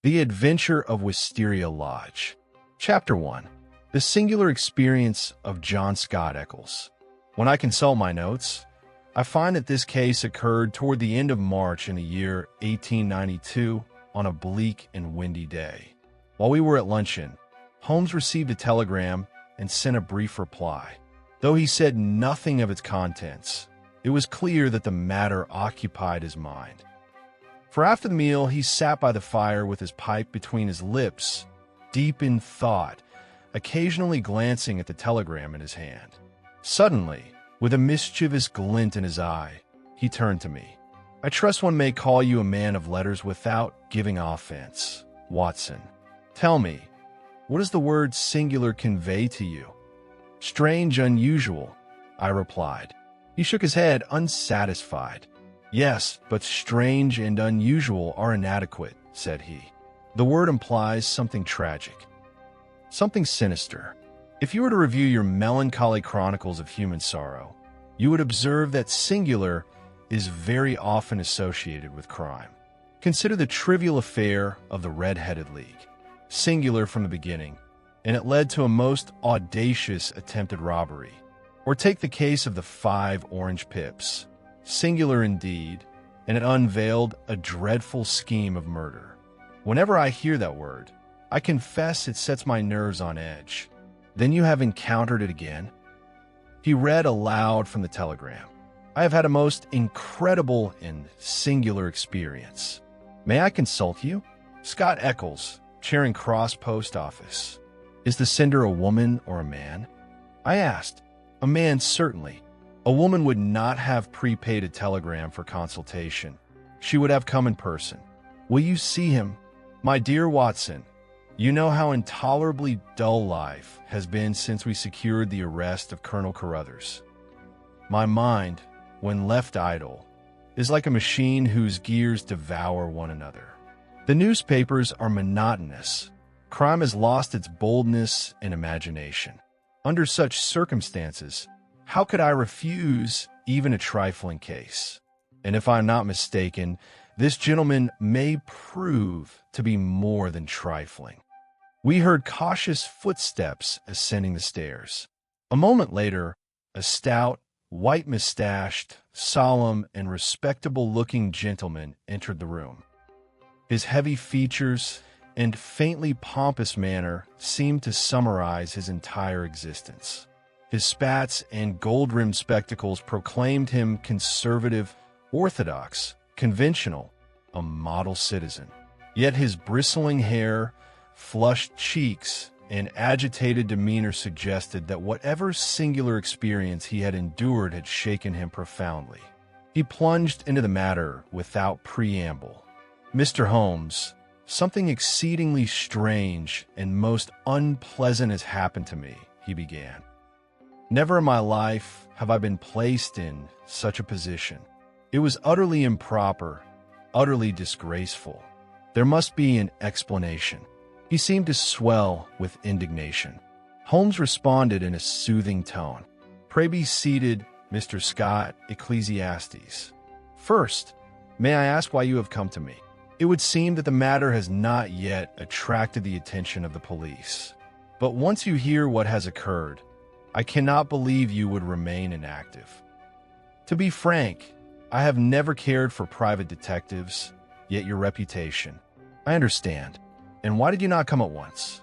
The Adventure of Wisteria Lodge. Chapter 1. The Singular Experience of John Scott Eccles. When I consult my notes, I find that this case occurred toward the end of March in the year 1892 on a bleak and windy day. While we were at luncheon, Holmes received a telegram and sent a brief reply. Though he said nothing of its contents, it was clear that the matter occupied his mind. For after the meal, he sat by the fire with his pipe between his lips, deep in thought, occasionally glancing at the telegram in his hand. Suddenly, with a mischievous glint in his eye, he turned to me. "I trust one may call you a man of letters without giving offense, Watson. Tell me, what does the word singular convey to you?" "Strange, unusual," I replied. He shook his head, unsatisfied. "Yes, but strange and unusual are inadequate," said he. "The word implies something tragic, something sinister. If you were to review your melancholy chronicles of human sorrow, you would observe that singular is very often associated with crime. Consider the trivial affair of the Red-Headed League. Singular from the beginning, and it led to a most audacious attempted robbery. Or take the case of the 5 orange pips. Singular indeed, and it unveiled a dreadful scheme of murder. Whenever I hear that word, I confess it sets my nerves on edge. Then you have encountered it again?" He read aloud from the telegram. "I have had a most incredible and singular experience. May I consult you? Scott Eccles, Charing Cross Post Office. Is the sender a woman or a man?" I asked. "A man, certainly. A woman would not have prepaid a telegram for consultation. She would have come in person. Will you see him? My dear Watson, you know how intolerably dull life has been since we secured the arrest of Colonel Carruthers. My mind, when left idle, is like a machine whose gears devour one another. The newspapers are monotonous. Crime has lost its boldness and imagination. Under such circumstances, how could I refuse even a trifling case? And if I am not mistaken, this gentleman may prove to be more than trifling." We heard cautious footsteps ascending the stairs. A moment later, a stout, white-mustached, solemn, and respectable-looking gentleman entered the room. His heavy features and faintly pompous manner seemed to summarize his entire existence. His spats and gold-rimmed spectacles proclaimed him conservative, orthodox, conventional, a model citizen. Yet his bristling hair, flushed cheeks, and agitated demeanor suggested that whatever singular experience he had endured had shaken him profoundly. He plunged into the matter without preamble. "Mr. Holmes, something exceedingly strange and most unpleasant has happened to me," he began. "Never in my life have I been placed in such a position. It was utterly improper, utterly disgraceful. There must be an explanation." He seemed to swell with indignation. Holmes responded in a soothing tone. "Pray be seated, Mr. Scott, Ecclesiastes. First, may I ask why you have come to me? It would seem that the matter has not yet attracted the attention of the police. But once you hear what has occurred, I cannot believe you would remain inactive. To be frank, I have never cared for private detectives, yet your reputation. I understand. And why did you not come at once?"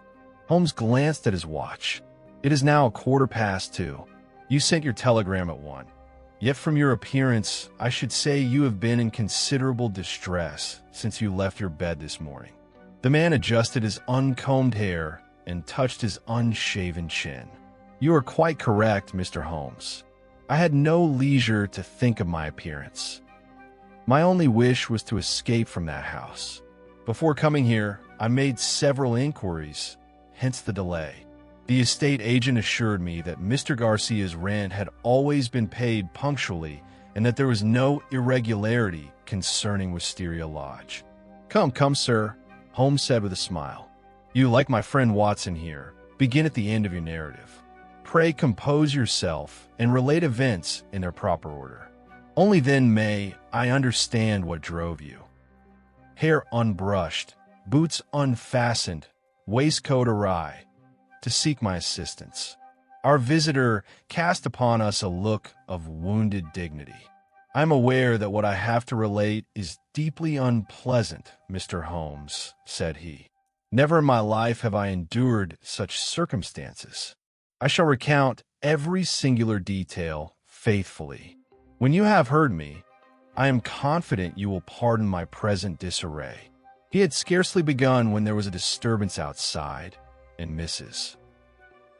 Holmes glanced at his watch. "It is now 2:15. You sent your telegram at 1. Yet from your appearance, I should say you have been in considerable distress since you left your bed this morning." The man adjusted his uncombed hair and touched his unshaven chin. "You are quite correct, Mr. Holmes. I had no leisure to think of my appearance. My only wish was to escape from that house. Before coming here, I made several inquiries, hence the delay. The estate agent assured me that Mr. Garcia's rent had always been paid punctually and that there was no irregularity concerning Wisteria Lodge." Come, sir," Holmes said with a smile. "You, like my friend Watson here, begin at the end of your narrative. Pray compose yourself and relate events in their proper order. Only then may I understand what drove you." Hair unbrushed, boots unfastened, waistcoat awry, to seek my assistance. Our visitor cast upon us a look of wounded dignity. "I am aware that what I have to relate is deeply unpleasant, Mr. Holmes," said he. "Never in my life have I endured such circumstances. I shall recount every singular detail faithfully. When you have heard me, I am confident you will pardon my present disarray." He had scarcely begun when there was a disturbance outside, and Mrs.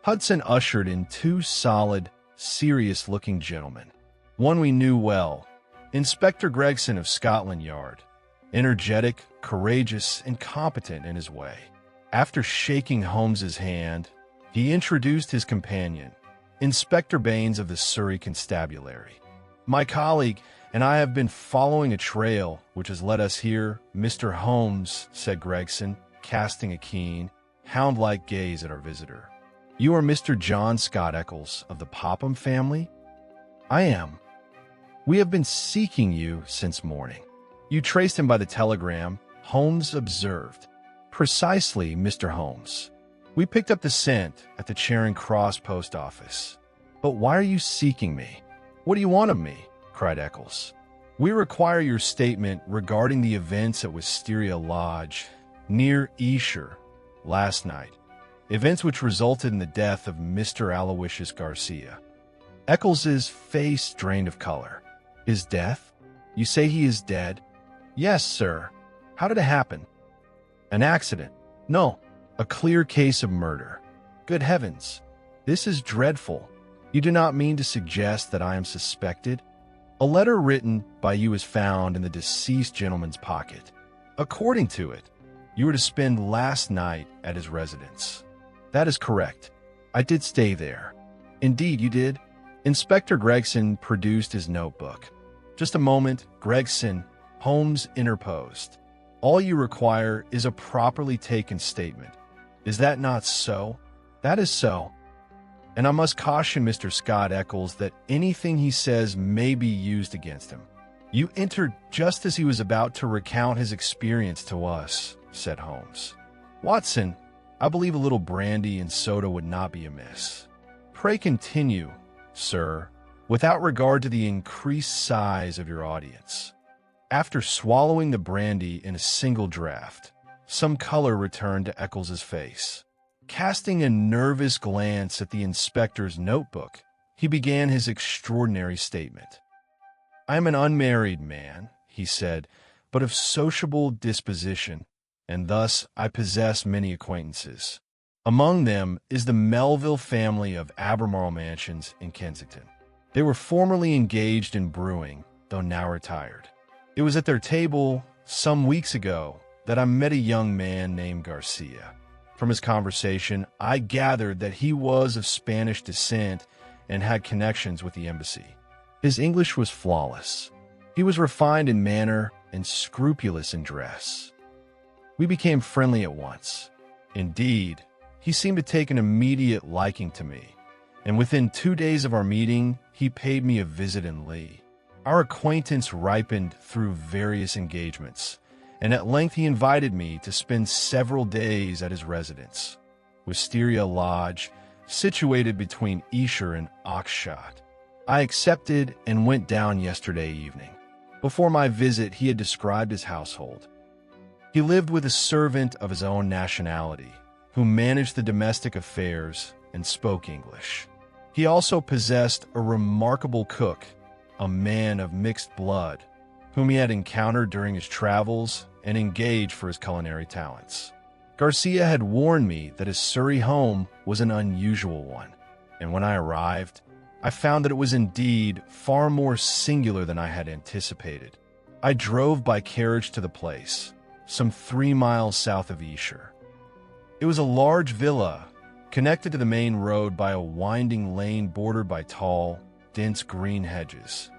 Hudson ushered in two solid, serious-looking gentlemen. One we knew well, Inspector Gregson of Scotland Yard, energetic, courageous, and competent in his way. After shaking Holmes's hand, he introduced his companion, Inspector Baines of the Surrey Constabulary. "My colleague and I have been following a trail which has led us here, Mr. Holmes," said Gregson, casting a keen, hound-like gaze at our visitor. "You are Mr. John Scott Eccles of the Popham family?" "I am." "We have been seeking you since morning." "You traced him by the telegram," Holmes observed. "Precisely, Mr. Holmes. We picked up the scent at the Charing Cross post office." "But why are you seeking me? What do you want of me?" cried Eccles. "We require your statement regarding the events at Wisteria Lodge, near Esher, last night. Events which resulted in the death of Mr. Aloysius Garcia." Eccles's face drained of color. "His death? You say he is dead?" "Yes, sir." "How did it happen?" "An accident." "No, a clear case of murder." "Good heavens! This is dreadful. You do not mean to suggest that I am suspected?" "A letter written by you is found in the deceased gentleman's pocket. According to it, you were to spend last night at his residence." "That is correct. I did stay there." "Indeed you did?" Inspector Gregson produced his notebook. "Just a moment, Gregson," Holmes interposed. "All you require is a properly taken statement. Is that not so?" "That is so." "And I must caution Mr. Scott Eccles that anything he says may be used against him." "You entered just as he was about to recount his experience to us," said Holmes. "Watson, I believe a little brandy and soda would not be amiss." "Pray continue, sir, without regard to the increased size of your audience." After swallowing the brandy in a single draught, some color returned to Eccles's face. Casting a nervous glance at the inspector's notebook, he began his extraordinary statement. "I am an unmarried man," he said, "but of sociable disposition, and thus I possess many acquaintances. Among them is the Melville family of Albemarle Mansions in Kensington. They were formerly engaged in brewing, though now retired. It was at their table some weeks ago that I met a young man named Garcia. From his conversation, I gathered that he was of Spanish descent and had connections with the embassy. His English was flawless. He was refined in manner and scrupulous in dress. We became friendly at once. Indeed, he seemed to take an immediate liking to me, and within 2 days of our meeting, he paid me a visit in Lee. Our acquaintance ripened through various engagements, and at length he invited me to spend several days at his residence, Wisteria Lodge, situated between Esher and Oxshott. I accepted and went down yesterday evening. Before my visit, he had described his household. He lived with a servant of his own nationality, who managed the domestic affairs and spoke English. He also possessed a remarkable cook, a man of mixed blood, whom he had encountered during his travels and engaged for his culinary talents. Garcia had warned me that his Surrey home was an unusual one, and when I arrived, I found that it was indeed far more singular than I had anticipated. I drove by carriage to the place, some 3 miles south of Esher. It was a large villa, connected to the main road by a winding lane bordered by tall, dense green hedges.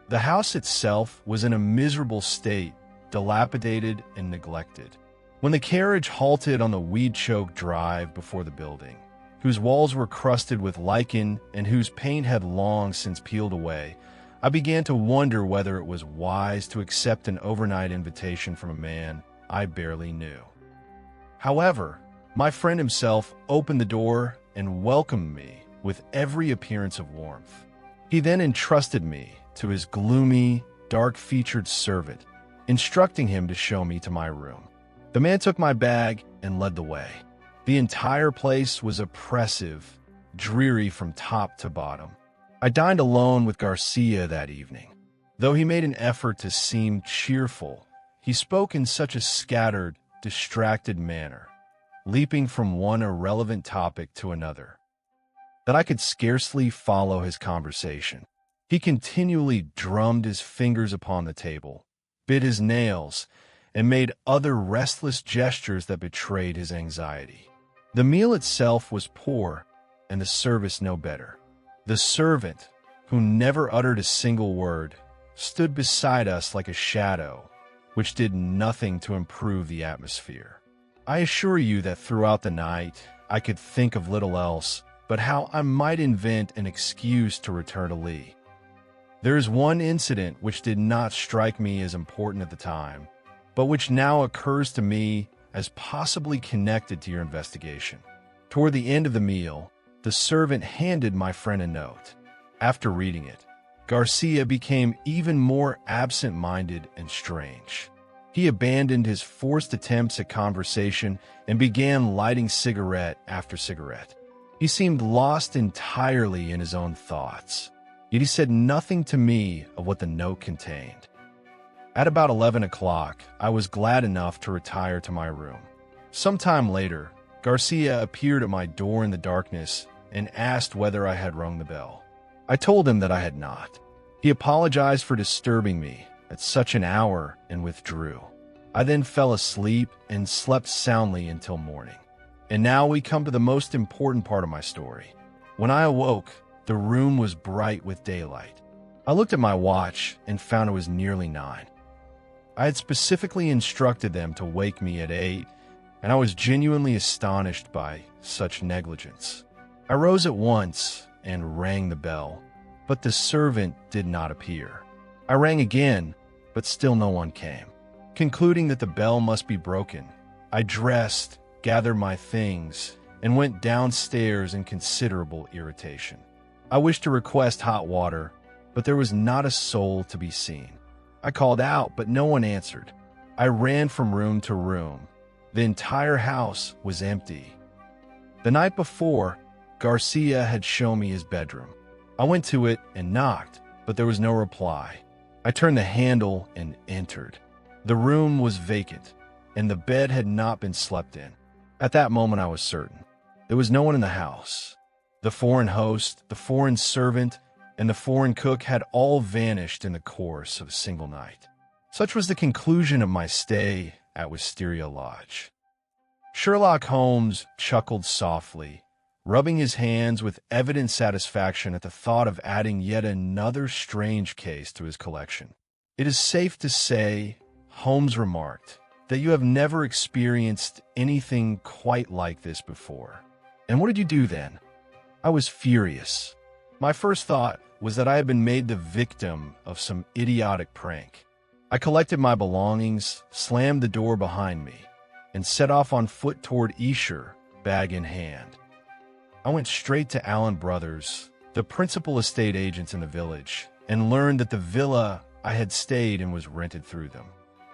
The house itself was in a miserable state, dilapidated and neglected. When the carriage halted on the weed-choked drive before the building, whose walls were crusted with lichen and whose paint had long since peeled away, I began to wonder whether it was wise to accept an overnight invitation from a man I barely knew. However, my friend himself opened the door and welcomed me with every appearance of warmth. He then entrusted me to his gloomy, dark-featured servant, instructing him to show me to my room. The man took my bag and led the way. The entire place was oppressive, dreary from top to bottom. I dined alone with Garcia that evening. Though he made an effort to seem cheerful, he spoke in such a scattered, distracted manner, leaping from one irrelevant topic to another, that I could scarcely follow his conversation. He continually drummed his fingers upon the table, bit his nails, and made other restless gestures that betrayed his anxiety. The meal itself was poor, and the service no better. The servant, who never uttered a single word, stood beside us like a shadow, which did nothing to improve the atmosphere. I assure you that throughout the night, I could think of little else but how I might invent an excuse to return to Lee. There is one incident which did not strike me as important at the time, but which now occurs to me as possibly connected to your investigation. Toward the end of the meal, the servant handed my friend a note. After reading it, Garcia became even more absent-minded and strange. He abandoned his forced attempts at conversation and began lighting cigarette after cigarette. He seemed lost entirely in his own thoughts, yet he said nothing to me of what the note contained. At about 11 o'clock, I was glad enough to retire to my room. Sometime later, Garcia appeared at my door in the darkness and asked whether I had rung the bell. I told him that I had not. He apologized for disturbing me at such an hour and withdrew. I then fell asleep and slept soundly until morning. And now we come to the most important part of my story. When I awoke, the room was bright with daylight. I looked at my watch and found it was nearly 9. I had specifically instructed them to wake me at 8, and I was genuinely astonished by such negligence. I rose at once and rang the bell, but the servant did not appear. I rang again, but still no one came. Concluding that the bell must be broken, I dressed, gathered my things, and went downstairs in considerable irritation. I wished to request hot water, but there was not a soul to be seen. I called out, but no one answered. I ran from room to room. The entire house was empty. The night before, Garcia had shown me his bedroom. I went to it and knocked, but there was no reply. I turned the handle and entered. The room was vacant, and the bed had not been slept in. At that moment, I was certain. There was no one in the house. The foreign host, the foreign servant, and the foreign cook had all vanished in the course of a single night. Such was the conclusion of my stay at Wisteria Lodge. Sherlock Holmes chuckled softly, rubbing his hands with evident satisfaction at the thought of adding yet another strange case to his collection. It is safe to say, Holmes remarked, that you have never experienced anything quite like this before. And what did you do then? I was furious. My first thought was that I had been made the victim of some idiotic prank. I collected my belongings, slammed the door behind me, and set off on foot toward Esher, bag in hand. I went straight to Allen Brothers, the principal estate agents in the village, and learned that the villa I had stayed in was rented through them.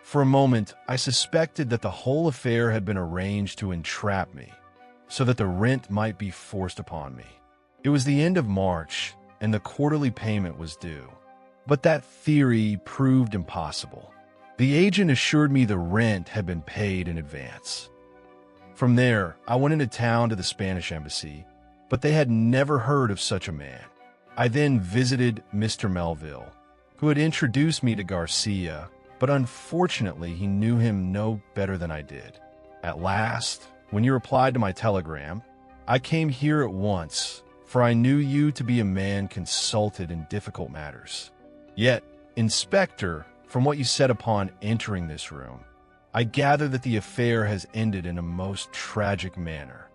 For a moment, I suspected that the whole affair had been arranged to entrap me, so that the rent might be forced upon me. It was the end of March, and the quarterly payment was due. But that theory proved impossible. The agent assured me the rent had been paid in advance. From there, I went into town to the Spanish embassy, but they had never heard of such a man. I then visited Mr. Melville, who had introduced me to Garcia, but unfortunately he knew him no better than I did. At last, when you replied to my telegram, I came here at once, for I knew you to be a man consulted in difficult matters. Yet, Inspector, from what you said upon entering this room, I gather that the affair has ended in a most tragic manner.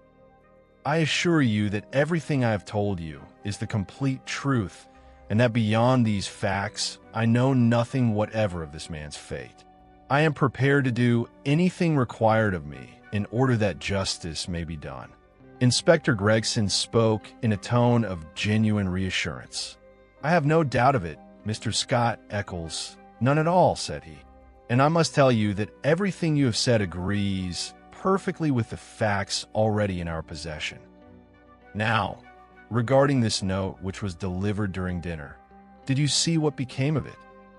I assure you that everything I have told you is the complete truth, and that beyond these facts, I know nothing whatever of this man's fate. I am prepared to do anything required of me in order that justice may be done." Inspector Gregson spoke in a tone of genuine reassurance. "I have no doubt of it, Mr. Scott Eccles. None at all," said he. "And I must tell you that everything you have said agrees perfectly with the facts already in our possession. Now, regarding this note which was delivered during dinner, did you see what became of it?"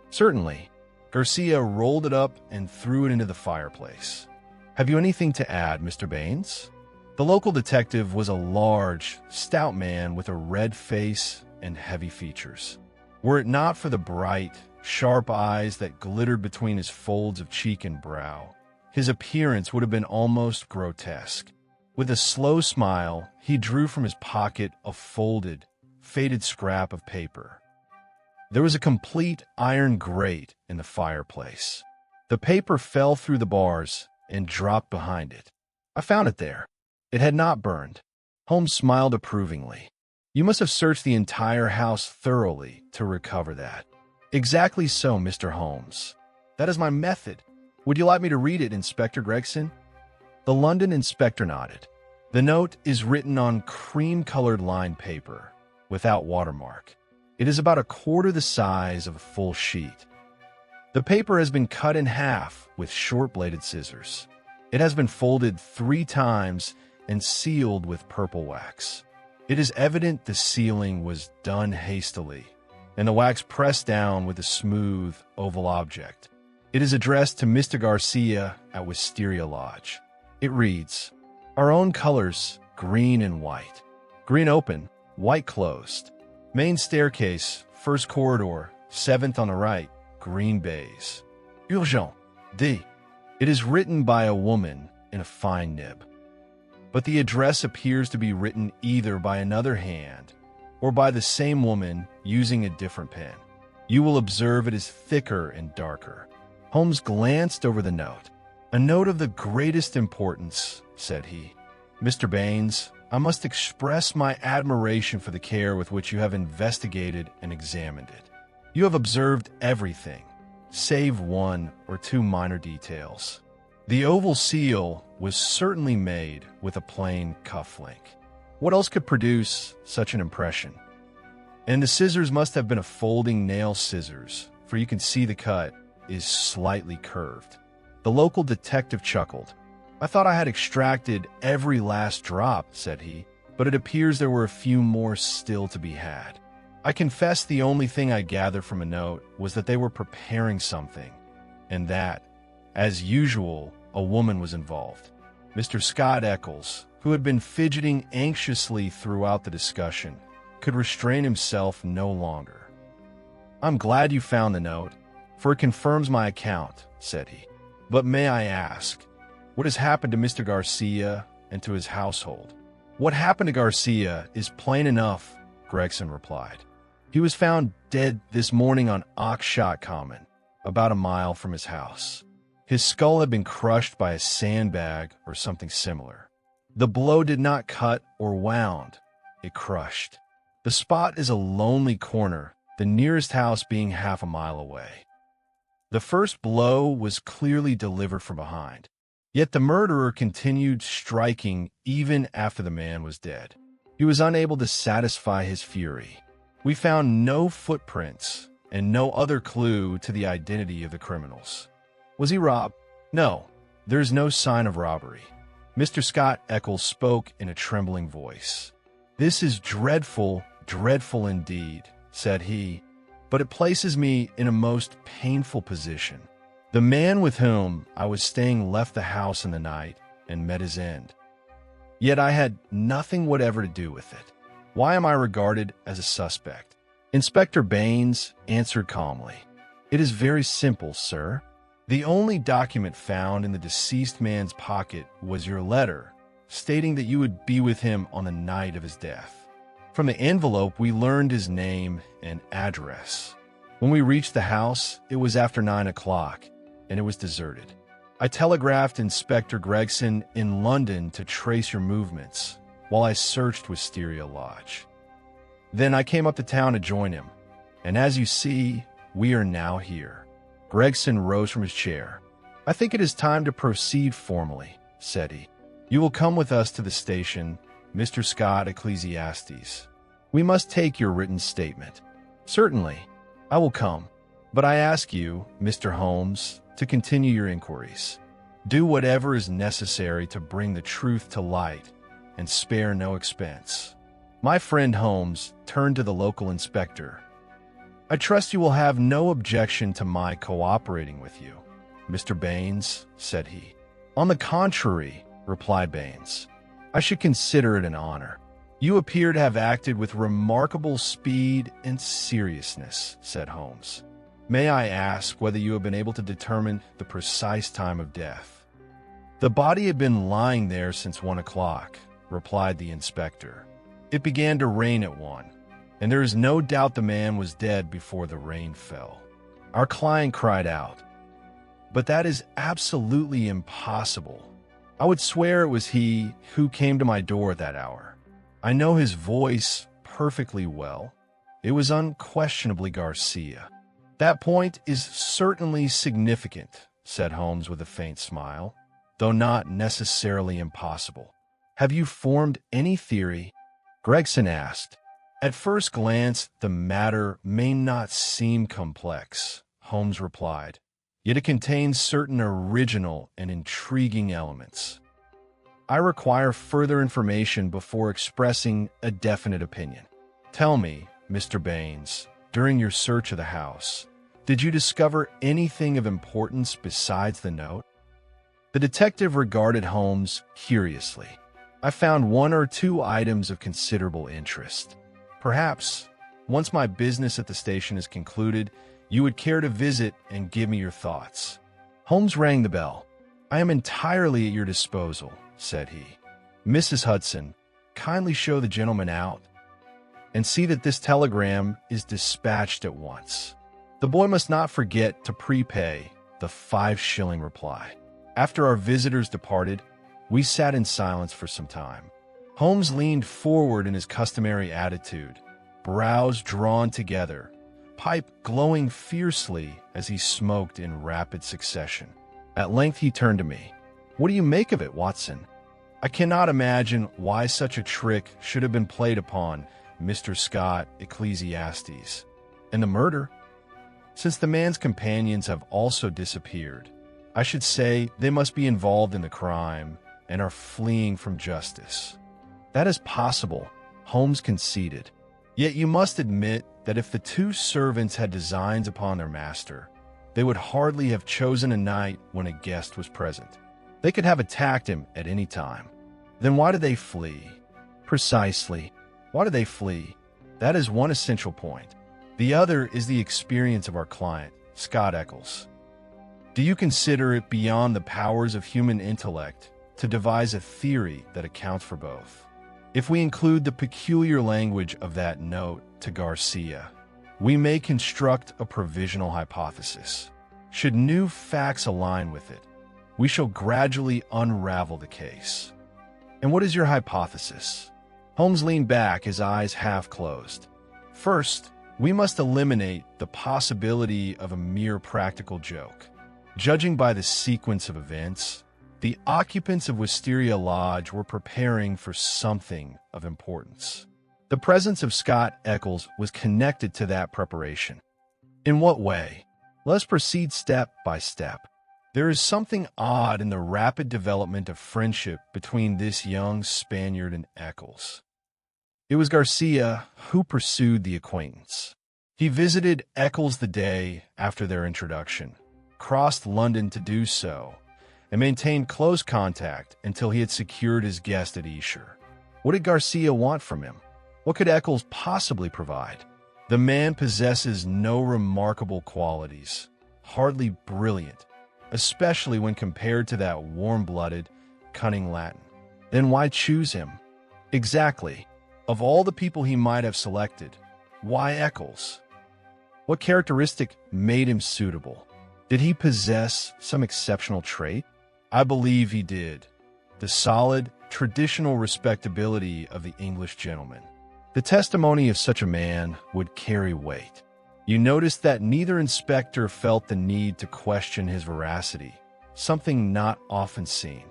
"Certainly." Garcia rolled it up and threw it into the fireplace. "Have you anything to add, Mr. Baines?" The local detective was a large, stout man with a red face and heavy features. Were it not for the bright, sharp eyes that glittered between his folds of cheek and brow, his appearance would have been almost grotesque. With a slow smile, he drew from his pocket a folded, faded scrap of paper. There was a complete iron grate in the fireplace. The paper fell through the bars and dropped behind it. "I found it there. It had not burned." Holmes smiled approvingly. "You must have searched the entire house thoroughly to recover that." "Exactly so, Mr. Holmes. That is my method. Would you like me to read it, Inspector Gregson?" The London inspector nodded. "The note is written on cream-colored lined paper, without watermark. It is about a quarter the size of a full sheet. The paper has been cut in half with short-bladed scissors. It has been folded 3 times and sealed with purple wax. It is evident the sealing was done hastily, and the wax pressed down with a smooth, oval object. It is addressed to Mr. Garcia at Wisteria Lodge. It reads, 'Our own colors, green and white. Green open, white closed. Main staircase, first corridor, 7th on the right, green baize. Urgent, D.' It is written by a woman in a fine nib, but the address appears to be written either by another hand or by the same woman using a different pen. You will observe it is thicker and darker." Holmes glanced over the note. "A note of the greatest importance," said he. "Mr. Baines, I must express my admiration for the care with which you have investigated and examined it. You have observed everything, save 1 or 2 minor details. The oval seal was certainly made with a plain cufflink. What else could produce such an impression? And the scissors must have been a folding nail scissors, for you can see the cut is slightly curved." The local detective chuckled. "I thought I had extracted every last drop," said he, "but it appears there were a few more still to be had. I confess the only thing I gathered from a note was that they were preparing something, and that, as usual, a woman was involved." Mr. Scott Eccles, who had been fidgeting anxiously throughout the discussion, could restrain himself no longer. "I'm glad you found the note, for it confirms my account," said he. "But may I ask, what has happened to Mr. Garcia and to his household?" "What happened to Garcia is plain enough," Gregson replied. "He was found dead this morning on Oxshot Common, about a mile from his house. His skull had been crushed by a sandbag or something similar. The blow did not cut or wound, it crushed. The spot is a lonely corner, the nearest house being half a mile away. The first blow was clearly delivered from behind, yet the murderer continued striking even after the man was dead. He was unable to satisfy his fury. We found no footprints and no other clue to the identity of the criminals. Was he robbed? No, there is no sign of robbery." Mr. Scott Eccles spoke in a trembling voice. "This is dreadful, dreadful indeed," said he, "but it places me in a most painful position. The man with whom I was staying left the house in the night and met his end. Yet I had nothing whatever to do with it. Why am I regarded as a suspect?" Inspector Baines answered calmly. "It is very simple, sir. The only document found in the deceased man's pocket was your letter, stating that you would be with him on the night of his death. From the envelope, we learned his name and address. When we reached the house, it was after 9 o'clock, and it was deserted. I telegraphed Inspector Gregson in London to trace your movements while I searched Wisteria Lodge. Then I came up to town to join him, and as you see, we are now here." Gregson rose from his chair. "I think it is time to proceed formally," said he. You will come with us to the station, Mr. Scott Ecclesiastes. We must take your written statement. Certainly, I will come. But I ask you, Mr. Holmes, to continue your inquiries. Do whatever is necessary to bring the truth to light and spare no expense. My friend Holmes turned to the local inspector. I trust you will have no objection to my cooperating with you, Mr. Baines, said he. On the contrary, replied Baines, I should consider it an honor. You appear to have acted with remarkable speed and seriousness, said Holmes. May I ask whether you have been able to determine the precise time of death? The body had been lying there since 1 o'clock, replied the inspector. It began to rain at 1, and there is no doubt the man was dead before the rain fell. Our client cried out, but that is absolutely impossible. I would swear it was he who came to my door at that hour. I know his voice perfectly well. It was unquestionably Garcia. That point is certainly significant, said Holmes with a faint smile, though not necessarily impossible. Have you formed any theory? Gregson asked. At first glance, the matter may not seem complex, Holmes replied, yet it contains certain original and intriguing elements. I require further information before expressing a definite opinion. Tell me, Mr. Baines, during your search of the house, did you discover anything of importance besides the note? The detective regarded Holmes curiously. I found 1 or 2 items of considerable interest. Perhaps, once my business at the station is concluded, you would care to visit and give me your thoughts. Holmes rang the bell. I am entirely at your disposal, said he. Mrs. Hudson, kindly show the gentleman out, and see that this telegram is dispatched at once. The boy must not forget to prepay the 5-shilling reply. After our visitors departed, we sat in silence for some time. Holmes leaned forward in his customary attitude, brows drawn together, pipe glowing fiercely as he smoked in rapid succession. At length he turned to me. What do you make of it, Watson? I cannot imagine why such a trick should have been played upon Mr. Scott Ecclesiastes. And the murder? Since the man's companions have also disappeared, I should say they must be involved in the crime and are fleeing from justice. That is possible, Holmes conceded. Yet you must admit that if the 2 servants had designs upon their master, they would hardly have chosen a night when a guest was present. They could have attacked him at any time. Then why did they flee? Precisely. Why did they flee? That is one essential point. The other is the experience of our client, Scott Eccles. Do you consider it beyond the powers of human intellect to devise a theory that accounts for both? If we include the peculiar language of that note to Garcia, we may construct a provisional hypothesis. Should new facts align with it, we shall gradually unravel the case. And what is your hypothesis? Holmes leaned back, his eyes half closed. First, we must eliminate the possibility of a mere practical joke. Judging by the sequence of events, the occupants of Wisteria Lodge were preparing for something of importance. The presence of Scott Eccles was connected to that preparation. In what way? Let's proceed step by step. There is something odd in the rapid development of friendship between this young Spaniard and Eccles. It was Garcia who pursued the acquaintance. He visited Eccles the day after their introduction, crossed London to do so, and maintained close contact until he had secured his guest at Esher. What did Garcia want from him? What could Eccles possibly provide? The man possesses no remarkable qualities, hardly brilliant, especially when compared to that warm-blooded, cunning Latin. Then why choose him? Exactly. Of all the people he might have selected, why Eccles? What characteristic made him suitable? Did he possess some exceptional trait? I believe he did. The solid, traditional respectability of the English gentleman. The testimony of such a man would carry weight. You notice that neither inspector felt the need to question his veracity, something not often seen.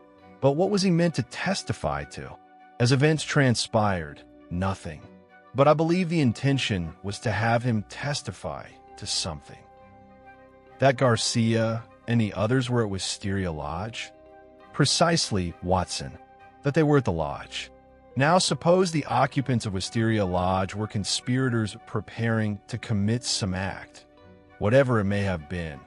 But what was he meant to testify to? As events transpired, nothing. But I believe the intention was to have him testify to something. That Garcia and the others were at Wisteria Lodge? Precisely, Watson, that they were at the lodge. Now suppose the occupants of Wisteria Lodge were conspirators preparing to commit some act, whatever it may have been,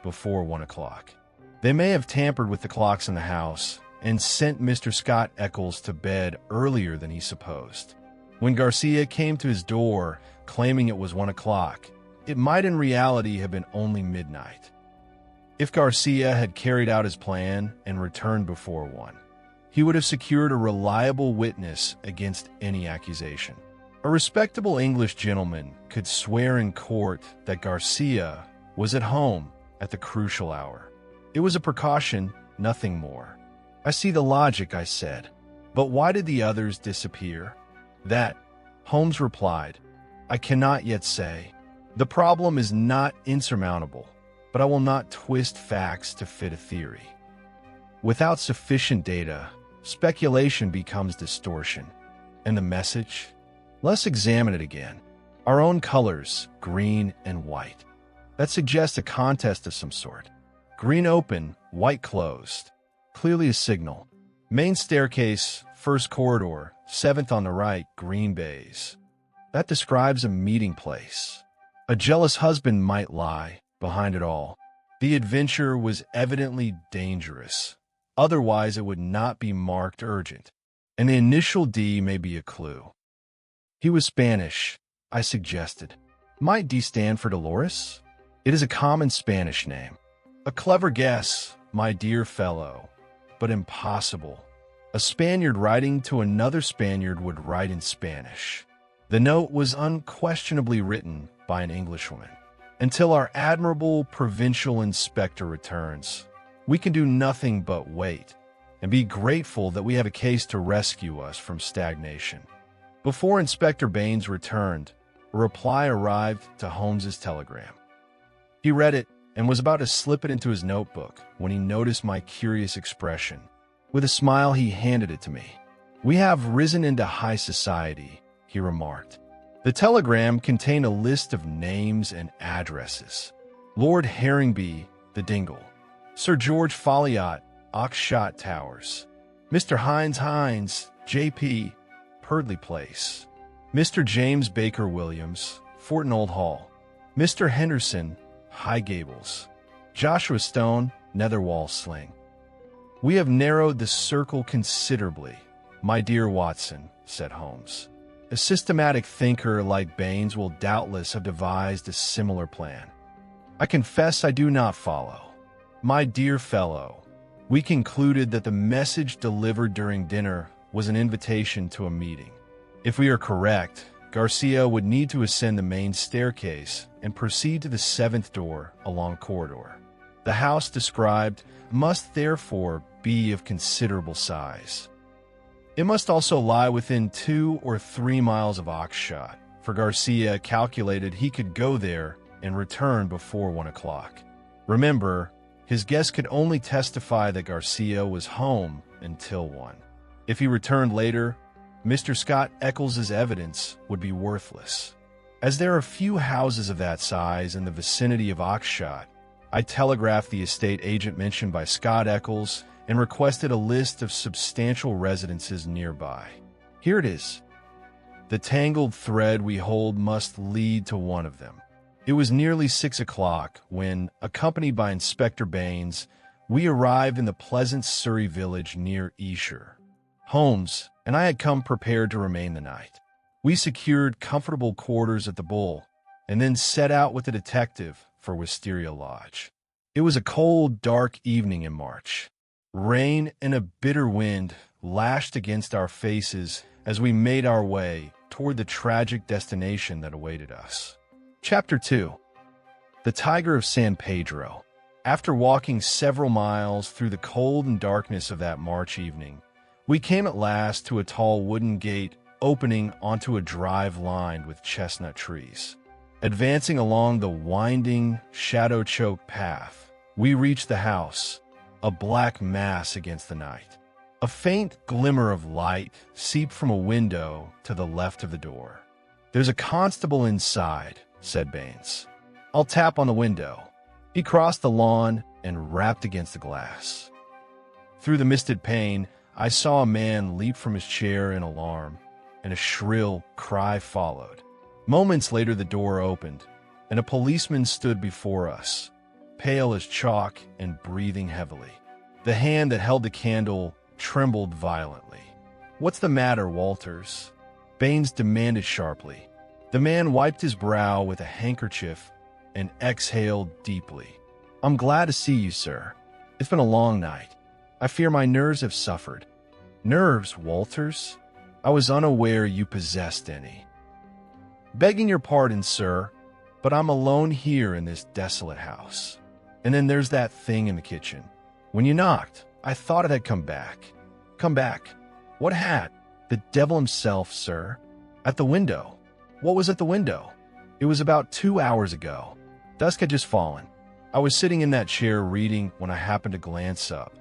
before 1 o'clock. They may have tampered with the clocks in the house and sent Mr. Scott Eccles to bed earlier than he supposed. When Garcia came to his door claiming it was 1 o'clock, it might in reality have been only midnight. If Garcia had carried out his plan and returned before 1, he would have secured a reliable witness against any accusation. A respectable English gentleman could swear in court that Garcia was at home at the crucial hour. It was a precaution, nothing more. I see the logic, I said. But why did the others disappear? That, Holmes replied, I cannot yet say. The problem is not insurmountable, but I will not twist facts to fit a theory. Without sufficient data, speculation becomes distortion. And the message? Let's examine it again. Our own colors, green and white. That suggests a contest of some sort. Green open, white closed. Clearly a signal. Main staircase, first corridor, 7th on the right, green baize. That describes a meeting place. A jealous husband might lie behind it all. The adventure was evidently dangerous. Otherwise, it would not be marked urgent. And the initial D may be a clue. He was Spanish, I suggested. Might D stand for Dolores? It is a common Spanish name. A clever guess, my dear fellow, but impossible. A Spaniard writing to another Spaniard would write in Spanish. The note was unquestionably written by an Englishwoman. Until our admirable provincial inspector returns, we can do nothing but wait and be grateful that we have a case to rescue us from stagnation. Before Inspector Baines returned, a reply arrived to Holmes's telegram. He read it and was about to slip it into his notebook when he noticed my curious expression. With a smile, he handed it to me. We have risen into high society, he remarked. The telegram contained a list of names and addresses. Lord Herringby, the Dingle. Sir George Folliot, Oxshott Towers. Mr. Hines, J.P., Purdley Place. Mr. James Baker Williams, Fortenold Hall. Mr. Henderson, High Gables. Joshua Stone, Netherwall Sling. We have narrowed the circle considerably, my dear Watson, said Holmes. A systematic thinker like Baines will doubtless have devised a similar plan. I confess I do not follow. My dear fellow, we concluded that the message delivered during dinner was an invitation to a meeting. If we are correct, Garcia would need to ascend the main staircase and proceed to the 7th door along corridor. The house described must therefore be of considerable size. It must also lie within 2 or 3 miles of Oxshott, for Garcia calculated he could go there and return before 1 o'clock. Remember, his guest could only testify that Garcia was home until 1. If he returned later, Mr. Scott Eccles' evidence would be worthless. As there are few houses of that size in the vicinity of Oxshott, I telegraphed the estate agent mentioned by Scott Eccles and requested a list of substantial residences nearby. Here it is. The tangled thread we hold must lead to one of them. It was nearly 6 o'clock when, accompanied by Inspector Baines, we arrived in the pleasant Surrey village near Esher. Holmes and I had come prepared to remain the night. We secured comfortable quarters at the Bull and then set out with the detective for Wisteria Lodge. It was a cold, dark evening in March. Rain and a bitter wind lashed against our faces as we made our way toward the tragic destination that awaited us. Chapter 2. The Tiger of San Pedro. After walking several miles through the cold and darkness of that March evening, we came at last to a tall wooden gate opening onto a drive lined with chestnut trees. Advancing along the winding, shadow-choked path, we reached the house, a black mass against the night. A faint glimmer of light seeped from a window to the left of the door. "There's a constable inside," said Baines. "I'll tap on the window." He crossed the lawn and rapped against the glass. Through the misted pane, I saw a man leap from his chair in alarm, and a shrill cry followed. Moments later, the door opened, and a policeman stood before us, pale as chalk and breathing heavily. The hand that held the candle trembled violently. "What's the matter, Walters?" Baines demanded sharply. The man wiped his brow with a handkerchief and exhaled deeply. "I'm glad to see you, sir. It's been a long night. I fear my nerves have suffered." "Nerves, Walters? I was unaware you possessed any." "Begging your pardon, sir, but I'm alone here in this desolate house. And then there's that thing in the kitchen. When you knocked, I thought it had come back." "Come back? What had?" "The devil himself, sir. At the window." "What was at the window?" "It was about 2 hours ago. Dusk had just fallen. I was sitting in that chair reading when I happened to glance up,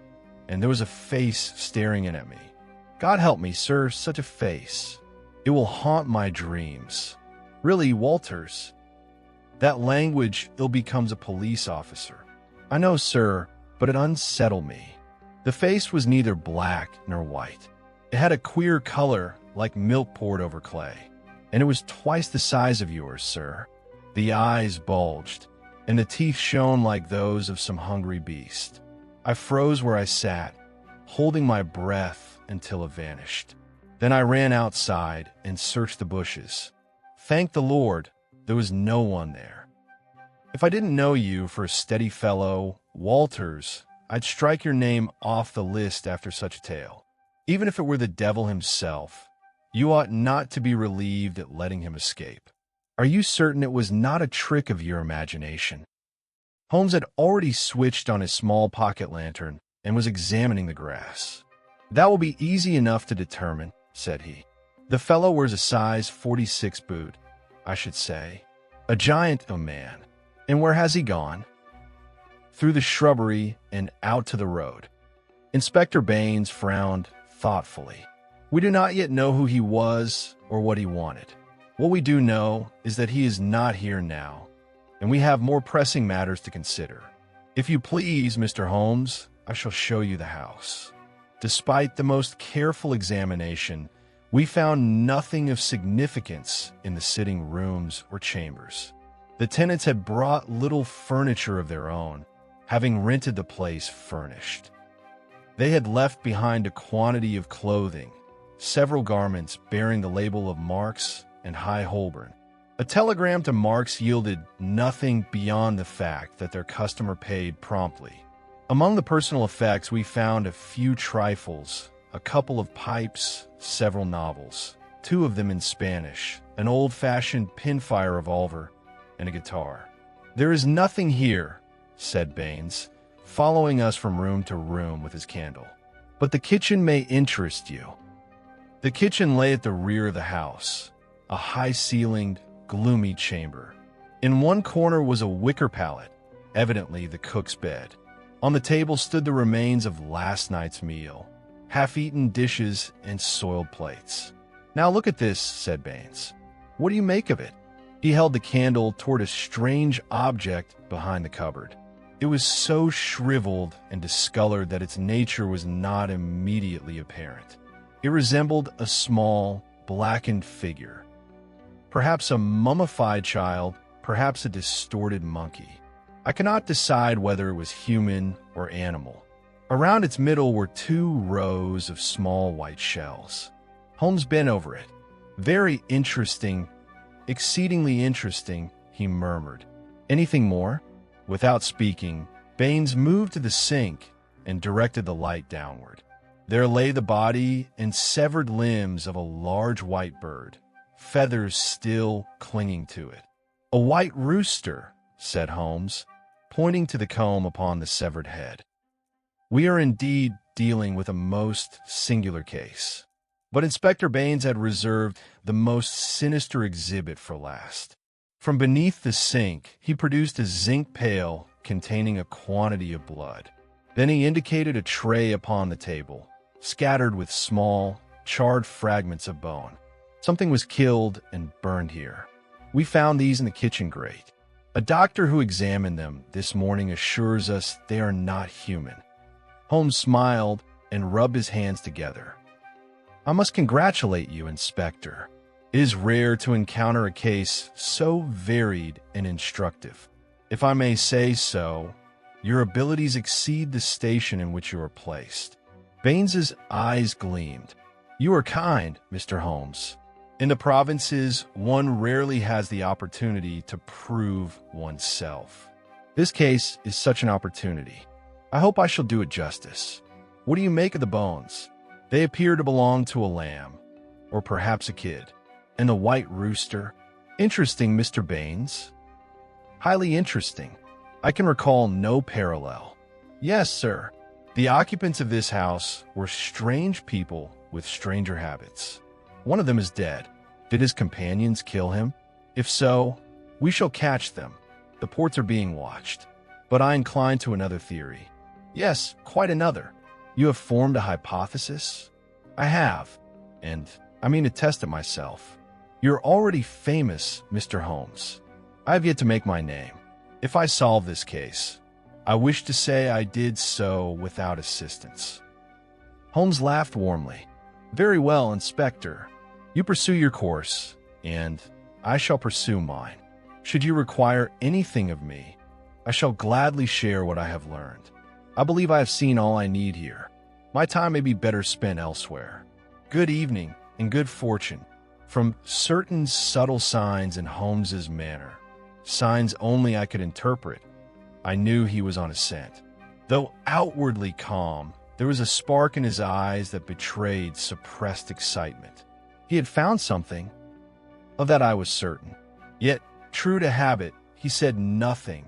and there was a face staring in at me. God help me, sir, such a face. It will haunt my dreams." "Really, Walters? That language ill becomes a police officer." "I know, sir, but it unsettled me. The face was neither black nor white. It had a queer color like milk poured over clay, and it was twice the size of yours, sir. The eyes bulged, and the teeth shone like those of some hungry beast. I froze where I sat, holding my breath until it vanished. Then I ran outside and searched the bushes. Thank the Lord, there was no one there. If I didn't know you for a steady fellow, Walters, I'd strike your name off the list after such a tale. Even if it were the devil himself, you ought not to be relieved at letting him escape. Are you certain it was not a trick of your imagination?" Holmes had already switched on his small pocket lantern and was examining the grass. "That will be easy enough to determine," said he. "The fellow wears a size 46 boot, I should say. A giant of a man. And where has he gone?" "Through the shrubbery and out to the road." Inspector Baines frowned thoughtfully. "We do not yet know who he was or what he wanted. What we do know is that he is not here now, and we have more pressing matters to consider. If you please, Mr. Holmes, I shall show you the house." Despite the most careful examination, we found nothing of significance in the sitting rooms or chambers. The tenants had brought little furniture of their own, having rented the place furnished. They had left behind a quantity of clothing, several garments bearing the label of Marks and High Holborn. A telegram to Marks yielded nothing beyond the fact that their customer paid promptly. Among the personal effects, we found a few trifles, a couple of pipes, several novels, 2 of them in Spanish, an old-fashioned pinfire revolver, and a guitar. "There is nothing here," said Baines, following us from room to room with his candle. "But the kitchen may interest you." The kitchen lay at the rear of the house, a high-ceilinged, gloomy chamber. In one corner was a wicker pallet, evidently the cook's bed. On the table stood the remains of last night's meal, half-eaten dishes and soiled plates. "Now look at this," said Baines. "What do you make of it?" He held the candle toward a strange object behind the cupboard. It was so shriveled and discolored that its nature was not immediately apparent. It resembled a small, blackened figure. Perhaps a mummified child, perhaps a distorted monkey. I cannot decide whether it was human or animal. Around its middle were 2 rows of small white shells. Holmes bent over it. "Very interesting, exceedingly interesting," he murmured. "Anything more?" Without speaking, Baines moved to the sink and directed the light downward. There lay the body and severed limbs of a large white bird, feathers still clinging to it. "A white rooster," said Holmes, pointing to the comb upon the severed head. "We are indeed dealing with a most singular case." But Inspector Baines had reserved the most sinister exhibit for last. From beneath the sink, he produced a zinc pail containing a quantity of blood. Then he indicated a tray upon the table, scattered with small, charred fragments of bone. Something was killed and burned here. We found these in the kitchen grate. A doctor who examined them this morning assures us they are not human. Holmes smiled and rubbed his hands together. I must congratulate you, Inspector. It is rare to encounter a case so varied and instructive. If I may say so, your abilities exceed the station in which you are placed. Baines's eyes gleamed. You are kind, Mr. Holmes. In the provinces, one rarely has the opportunity to prove oneself. This case is such an opportunity. I hope I shall do it justice. What do you make of the bones? They appear to belong to a lamb, or perhaps a kid. And the white rooster? Interesting, Mr. Baines. Highly interesting. I can recall no parallel. Yes, sir. The occupants of this house were strange people with stranger habits. One of them is dead. Did his companions kill him? If so, we shall catch them. The ports are being watched. But I incline to another theory. Yes, quite another. You have formed a hypothesis? I have, and I mean to test it myself. You're already famous, Mr. Holmes. I have yet to make my name. If I solve this case, I wish to say I did so without assistance. Holmes laughed warmly. Very well, Inspector. You pursue your course, and I shall pursue mine. Should you require anything of me, I shall gladly share what I have learned. I believe I have seen all I need here. My time may be better spent elsewhere. Good evening and good fortune. From certain subtle signs in Holmes's manner, signs only I could interpret, I knew he was on a scent. Though outwardly calm, there was a spark in his eyes that betrayed suppressed excitement. He had found something. Of that I was certain. Yet, true to habit, he said nothing,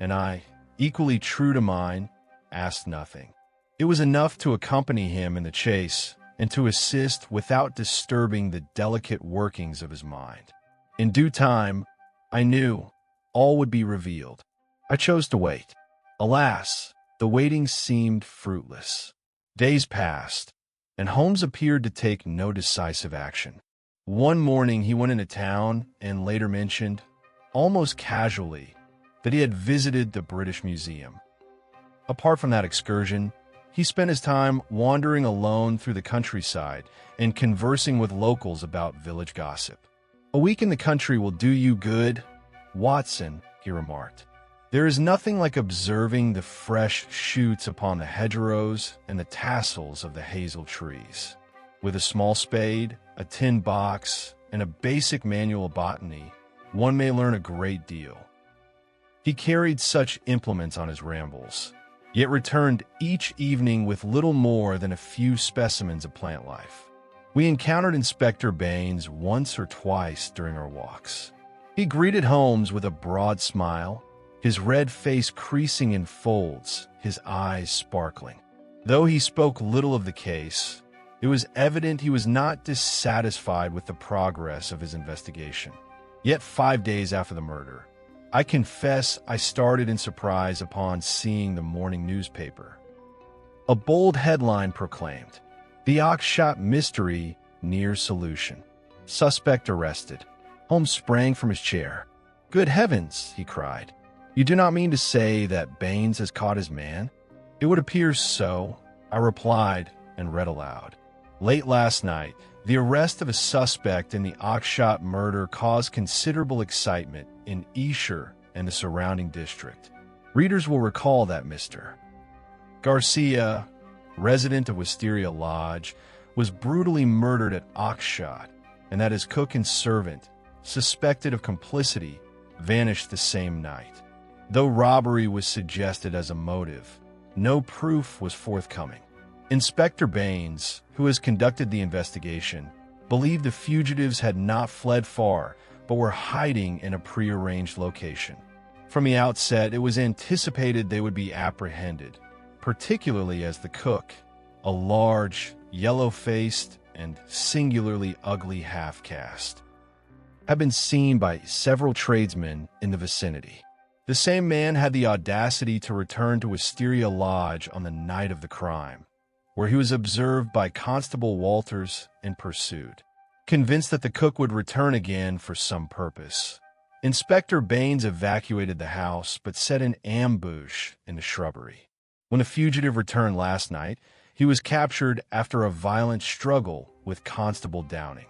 and I, equally true to mine, asked nothing. It was enough to accompany him in the chase and to assist without disturbing the delicate workings of his mind. In due time, I knew all would be revealed. I chose to wait. Alas, the waiting seemed fruitless. Days passed, and Holmes appeared to take no decisive action. One morning he went into town and later mentioned, almost casually, that he had visited the British Museum. Apart from that excursion, he spent his time wandering alone through the countryside and conversing with locals about village gossip. A week in the country will do you good, Watson, he remarked. There is nothing like observing the fresh shoots upon the hedgerows and the tassels of the hazel trees. With a small spade, a tin box, and a basic manual of botany, one may learn a great deal. He carried such implements on his rambles, yet returned each evening with little more than a few specimens of plant life. We encountered Inspector Baines once or twice during our walks. He greeted Holmes with a broad smile, his red face creasing in folds, his eyes sparkling. Though he spoke little of the case, it was evident he was not dissatisfied with the progress of his investigation. Yet 5 days after the murder, I confess I started in surprise upon seeing the morning newspaper. A bold headline proclaimed, "The Oxshott Mystery Near Solution. Suspect Arrested." Holmes sprang from his chair. "Good heavens," he cried. "You do not mean to say that Baines has caught his man?" "It would appear so," I replied and read aloud. "Late last night, the arrest of a suspect in the Oxshott murder caused considerable excitement in Esher and the surrounding district. Readers will recall that Mr. Garcia, resident of Wisteria Lodge, was brutally murdered at Oxshott, and that his cook and servant, suspected of complicity, vanished the same night. Though robbery was suggested as a motive, no proof was forthcoming. Inspector Baines, who has conducted the investigation, believed the fugitives had not fled far, but were hiding in a prearranged location. From the outset, it was anticipated they would be apprehended, particularly as the cook, a large, yellow-faced, and singularly ugly half-caste, had been seen by several tradesmen in the vicinity. The same man had the audacity to return to Wisteria Lodge on the night of the crime. where he was observed by Constable Walters and pursued, convinced that the cook would return again for some purpose. Inspector Baines evacuated the house but set an ambush in the shrubbery. When the fugitive returned last night, he was captured after a violent struggle with Constable Downing.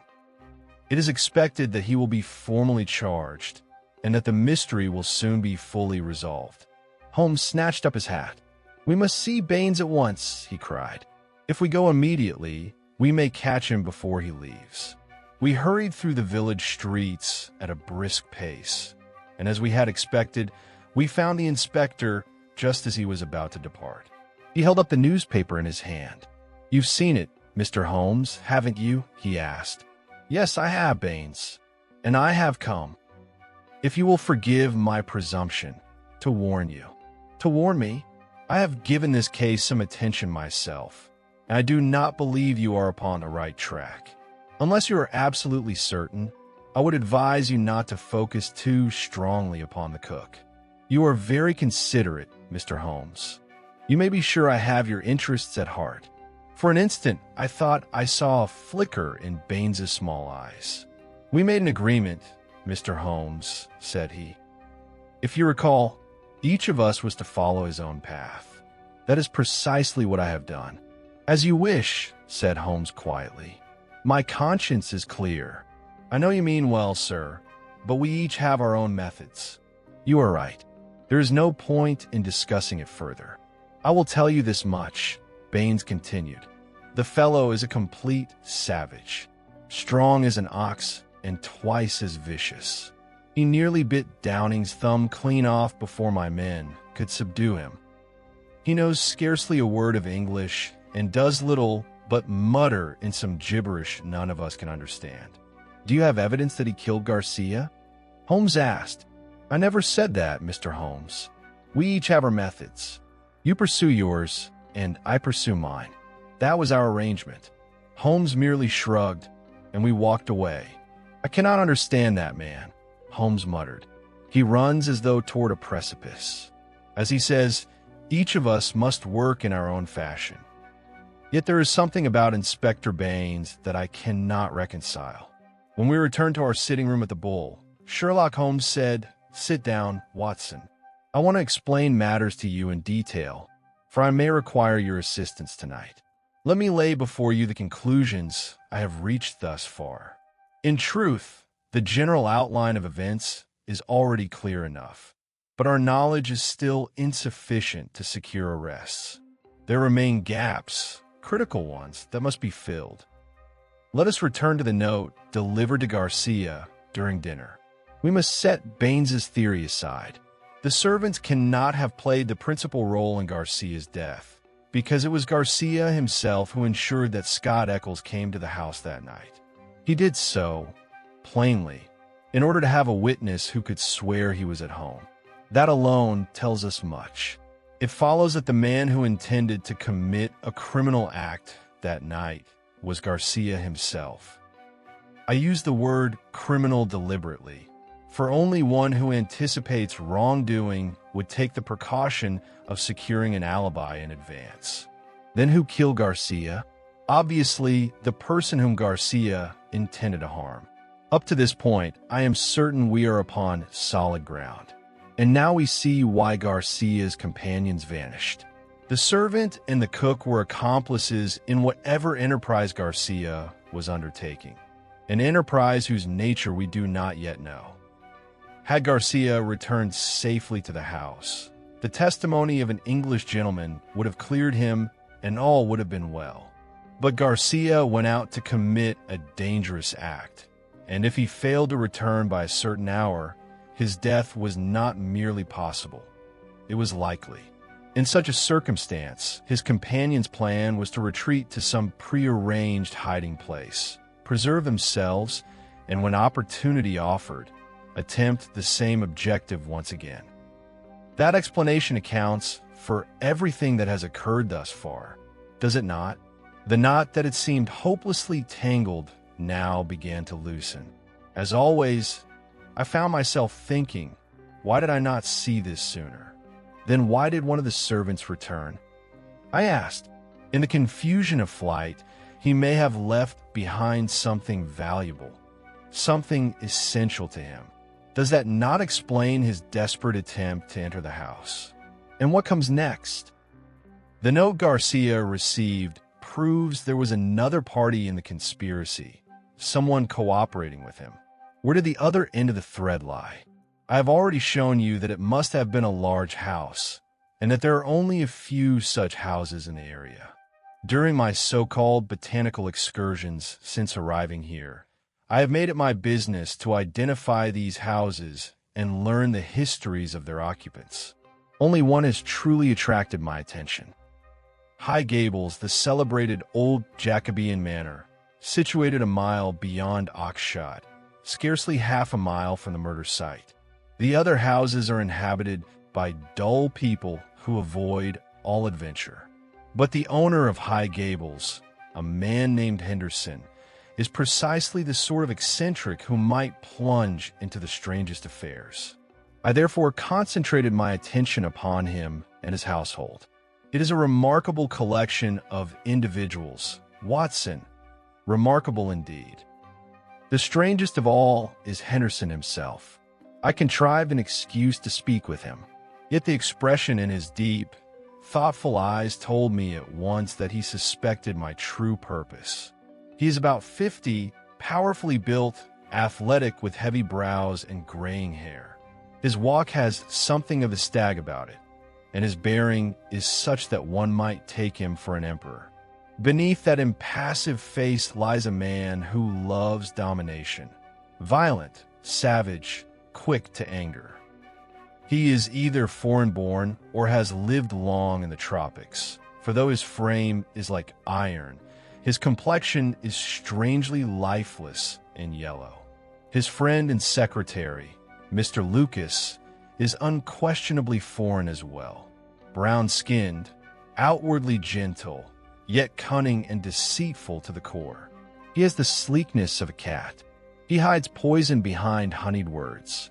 It is expected that he will be formally charged and that the mystery will soon be fully resolved. Holmes snatched up his hat. "We must see Baines at once," he cried. "If we go immediately, we may catch him before he leaves." We hurried through the village streets at a brisk pace, and as we had expected, we found the inspector just as he was about to depart. He held up the newspaper in his hand. "You've seen it, Mr. Holmes, haven't you?" he asked. "Yes, I have, Baines, and I have come, if you will forgive my presumption, to warn you." "To warn me? I have given this case some attention myself, and I do not believe you are upon the right track. Unless you are absolutely certain, I would advise you not to focus too strongly upon the cook. You are very considerate, Mr. Holmes. You may be sure I have your interests at heart." For an instant, I thought I saw a flicker in Baines's small eyes. "We made an agreement, Mr. Holmes," said he. "If you recall, each of us was to follow his own path. That is precisely what I have done." "As you wish," said Holmes quietly. "My conscience is clear. I know you mean well, sir, but we each have our own methods." "You are right. There is no point in discussing it further. I will tell you this much," Baines continued. "The fellow is a complete savage, strong as an ox and twice as vicious. He nearly bit Downing's thumb clean off before my men could subdue him. He knows scarcely a word of English and does little but mutter in some gibberish none of us can understand." "Do you have evidence that he killed Garcia?" Holmes asked. "I never said that, Mr. Holmes. We each have our methods. You pursue yours, and I pursue mine. That was our arrangement." Holmes merely shrugged, and we walked away. "I cannot understand that man," Holmes muttered. "He runs as though toward a precipice. As he says, each of us must work in our own fashion. Yet there is something about Inspector Baines that I cannot reconcile." When we returned to our sitting room at the Bull, Sherlock Holmes said, "Sit down, Watson. I want to explain matters to you in detail, for I may require your assistance tonight. Let me lay before you the conclusions I have reached thus far. In truth, the general outline of events is already clear enough, but our knowledge is still insufficient to secure arrests. There remain gaps, critical ones, that must be filled. Let us return to the note delivered to Garcia during dinner. We must set Baines's theory aside. The servants cannot have played the principal role in Garcia's death, because it was Garcia himself who ensured that Scott Eccles came to the house that night. He did so, plainly, in order to have a witness who could swear he was at home. That alone tells us much. It follows that the man who intended to commit a criminal act that night was Garcia himself. I use the word criminal deliberately, for only one who anticipates wrongdoing would take the precaution of securing an alibi in advance. Then who killed Garcia? Obviously, the person whom Garcia intended to harm. Up to this point, I am certain we are upon solid ground. And now we see why Garcia's companions vanished. The servant and the cook were accomplices in whatever enterprise Garcia was undertaking, an enterprise whose nature we do not yet know. Had Garcia returned safely to the house, the testimony of an English gentleman would have cleared him and all would have been well. But Garcia went out to commit a dangerous act, and if he failed to return by a certain hour, his death was not merely possible, it was likely. In such a circumstance, his companion's plan was to retreat to some prearranged hiding place, preserve themselves, and when opportunity offered, attempt the same objective once again. That explanation accounts for everything that has occurred thus far, does it not? The knot that had seemed hopelessly tangled now began to loosen. As always, I found myself thinking, why did I not see this sooner? Then why did one of the servants return? I asked. In the confusion of flight, he may have left behind something valuable, something essential to him. Does that not explain his desperate attempt to enter the house? And what comes next? The note Garcia received proves there was another party in the conspiracy, someone cooperating with him. Where did the other end of the thread lie? I have already shown you that it must have been a large house, and that there are only a few such houses in the area. During my so-called botanical excursions since arriving here, I have made it my business to identify these houses and learn the histories of their occupants. Only one has truly attracted my attention. High Gables, the celebrated old Jacobean manor, situated a mile beyond Oxshott, scarcely half a mile from the murder site. The other houses are inhabited by dull people who avoid all adventure. But the owner of High Gables, a man named Henderson, is precisely the sort of eccentric who might plunge into the strangest affairs. I therefore concentrated my attention upon him and his household. It is a remarkable collection of individuals, Watson, remarkable indeed. The strangest of all is Henderson himself. I contrived an excuse to speak with him, yet the expression in his deep, thoughtful eyes told me at once that he suspected my true purpose. He is about 50, powerfully built, athletic with heavy brows and graying hair. His walk has something of a stag about it, and his bearing is such that one might take him for an emperor. Beneath that impassive face lies a man who loves domination, violent, savage, quick to anger. He is either foreign-born or has lived long in the tropics, for though his frame is like iron, his complexion is strangely lifeless and yellow. His friend and secretary, Mr. Lucas, is unquestionably foreign as well. Brown-skinned, outwardly gentle, yet cunning and deceitful to the core. He has the sleekness of a cat. He hides poison behind honeyed words.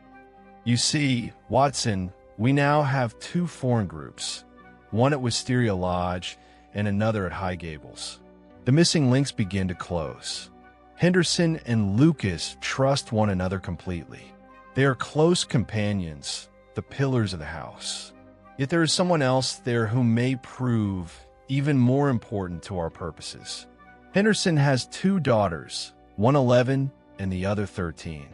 You see, Watson, we now have two foreign groups, one at Wisteria Lodge and another at High Gables. The missing links begin to close. Henderson and Lucas trust one another completely. They are close companions, the pillars of the house. Yet there is someone else there who may prove even more important to our purposes. Henderson has two daughters, one 11 and the other 13.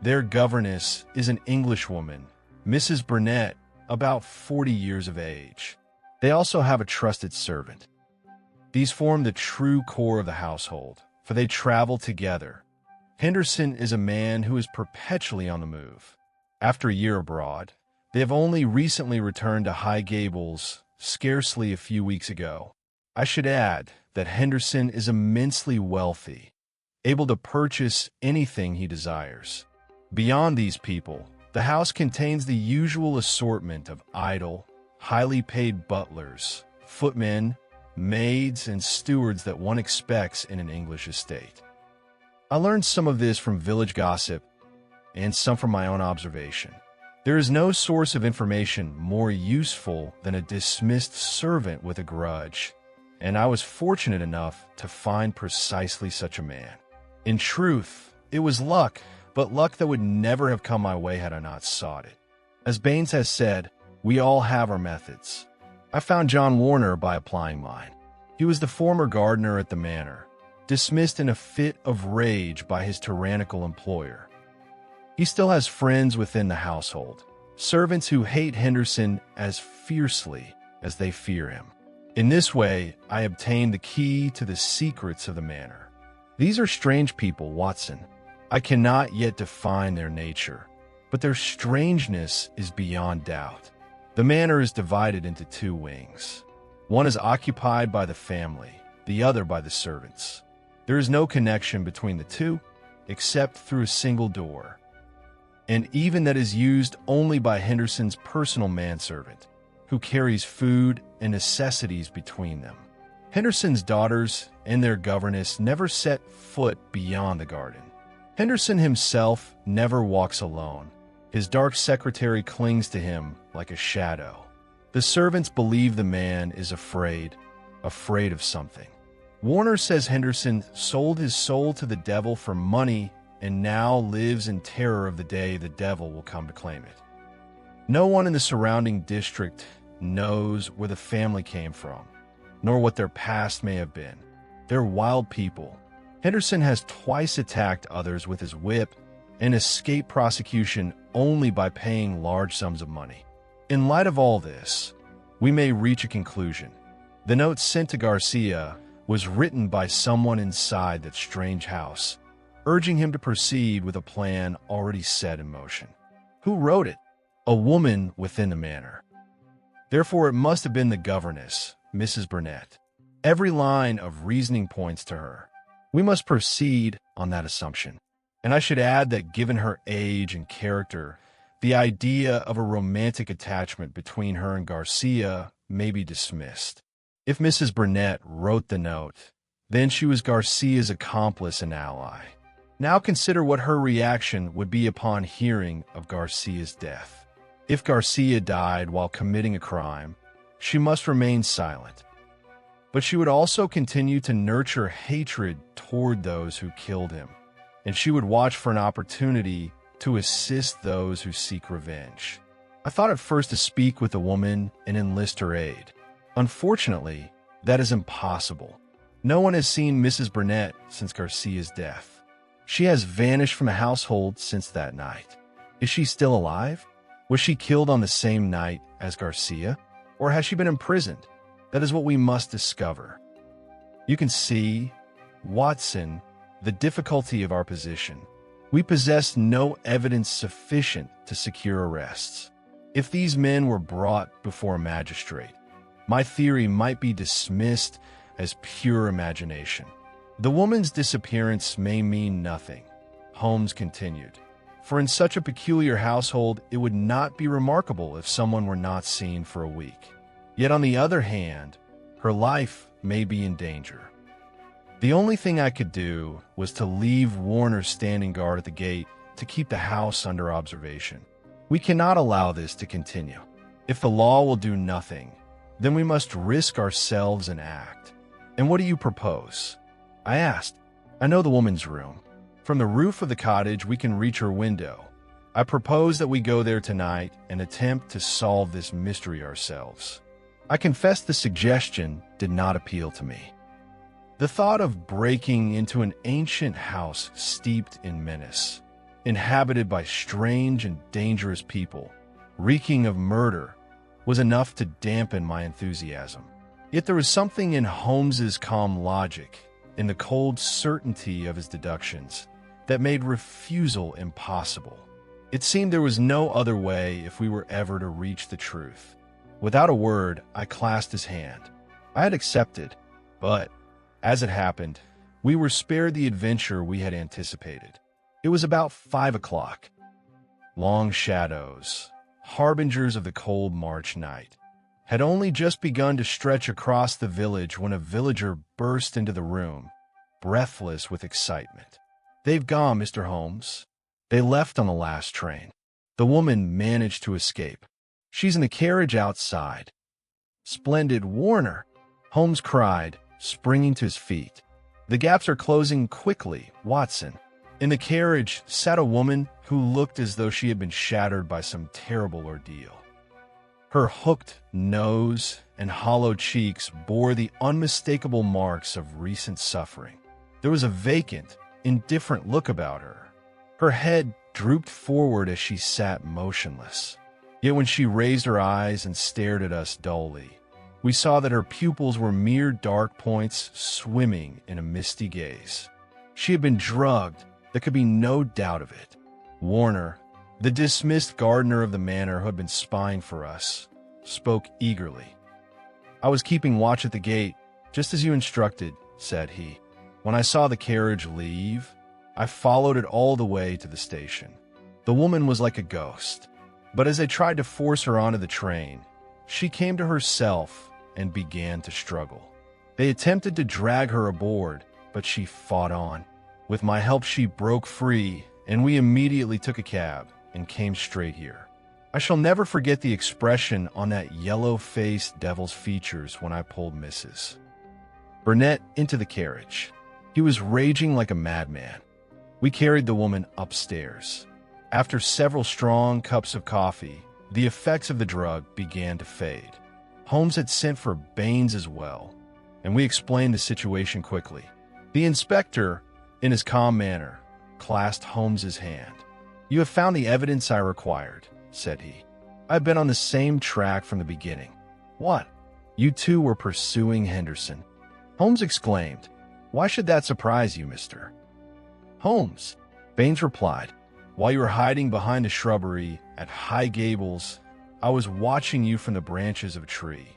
Their governess is an Englishwoman, Mrs. Burnett, about 40 years of age. They also have a trusted servant. These form the true core of the household, for they travel together. Henderson is a man who is perpetually on the move. After a year abroad, they have only recently returned to High Gables, scarcely a few weeks ago. I should add that Henderson is immensely wealthy, able to purchase anything he desires. Beyond these people, the house contains the usual assortment of idle, highly paid butlers, footmen, maids, and stewards that one expects in an English estate. I learned some of this from village gossip and some from my own observation. There is no source of information more useful than a dismissed servant with a grudge, and I was fortunate enough to find precisely such a man. In truth, it was luck, but luck that would never have come my way had I not sought it. As Baines has said, we all have our methods. I found John Warner by applying mine. He was the former gardener at the manor, dismissed in a fit of rage by his tyrannical employer. He still has friends within the household, servants who hate Henderson as fiercely as they fear him. In this way, I obtained the key to the secrets of the manor. These are strange people, Watson. I cannot yet define their nature, but their strangeness is beyond doubt. The manor is divided into two wings. One is occupied by the family, the other by the servants. There is no connection between the two, except through a single door, and even that is used only by Henderson's personal manservant, who carries food and necessities between them. Henderson's daughters and their governess never set foot beyond the garden. Henderson himself never walks alone. His dark secretary clings to him like a shadow. The servants believe the man is afraid, afraid of something. Warner says Henderson sold his soul to the devil for money and now lives in terror of the day the devil will come to claim it. No one in the surrounding district knows where the family came from, nor what their past may have been. They're wild people. Henderson has twice attacked others with his whip and escaped prosecution only by paying large sums of money. In light of all this, we may reach a conclusion. The note sent to Garcia was written by someone inside that strange house, urging him to proceed with a plan already set in motion. Who wrote it? A woman within the manor. Therefore, it must have been the governess, Mrs. Burnett. Every line of reasoning points to her. We must proceed on that assumption. And I should add that given her age and character, the idea of a romantic attachment between her and Garcia may be dismissed. If Mrs. Burnett wrote the note, then she was Garcia's accomplice and ally. Now consider what her reaction would be upon hearing of Garcia's death. If Garcia died while committing a crime, she must remain silent. But she would also continue to nurture hatred toward those who killed him, and she would watch for an opportunity to assist those who seek revenge. I thought at first to speak with the woman and enlist her aid. Unfortunately, that is impossible. No one has seen Mrs. Burnett since Garcia's death. She has vanished from the household since that night. Is she still alive? Was she killed on the same night as Garcia? Or has she been imprisoned? That is what we must discover. You can see, Watson, the difficulty of our position. We possess no evidence sufficient to secure arrests. If these men were brought before a magistrate, my theory might be dismissed as pure imagination. The woman's disappearance may mean nothing, Holmes continued, for in such a peculiar household it would not be remarkable if someone were not seen for a week. Yet on the other hand, her life may be in danger. The only thing I could do was to leave Warner standing guard at the gate to keep the house under observation. We cannot allow this to continue. If the law will do nothing, then we must risk ourselves and act. And what do you propose? I asked. I know the woman's room. From the roof of the cottage, we can reach her window. I propose that we go there tonight and attempt to solve this mystery ourselves. I confess the suggestion did not appeal to me. The thought of breaking into an ancient house steeped in menace, inhabited by strange and dangerous people, reeking of murder, was enough to dampen my enthusiasm. Yet there was something in Holmes's calm logic, in the cold certainty of his deductions, that made refusal impossible. It seemed there was no other way if we were ever to reach the truth. Without a word, I clasped his hand. I had accepted, but, as it happened, we were spared the adventure we had anticipated. It was about 5 o'clock. Long shadows, harbingers of the cold March night, had only just begun to stretch across the village when a villager burst into the room, breathless with excitement. "They've gone, Mr. Holmes. They left on the last train. The woman managed to escape. She's in the carriage outside." "Splendid, Warner!" Holmes cried, springing to his feet. "The gaps are closing quickly, Watson." In the carriage sat a woman who looked as though she had been shattered by some terrible ordeal. Her hooked nose and hollow cheeks bore the unmistakable marks of recent suffering. There was a vacant, indifferent look about her. Her head drooped forward as she sat motionless. Yet when she raised her eyes and stared at us dully, we saw that her pupils were mere dark points swimming in a misty gaze. She had been drugged. There could be no doubt of it. Warner, the dismissed gardener of the manor who had been spying for us, spoke eagerly. "I was keeping watch at the gate, just as you instructed," said he. "When I saw the carriage leave, I followed it all the way to the station. The woman was like a ghost, but as I tried to force her onto the train, she came to herself and began to struggle. They attempted to drag her aboard, but she fought on. With my help, she broke free, and we immediately took a cab and came straight here. I shall never forget the expression on that yellow-faced devil's features when I pulled Mrs. Burnett into the carriage. He was raging like a madman. We carried the woman upstairs. After several strong cups of coffee, the effects of the drug began to fade. Holmes had sent for Baines as well, and we explained the situation quickly. The inspector, in his calm manner, clasped Holmes's hand. "You have found the evidence I required," said he. "I've been on the same track from the beginning." "What? You two were pursuing Henderson?" Holmes exclaimed. "Why should that surprise you, Mr. Holmes?" Baines replied. "While you were hiding behind the shrubbery at High Gables, I was watching you from the branches of a tree.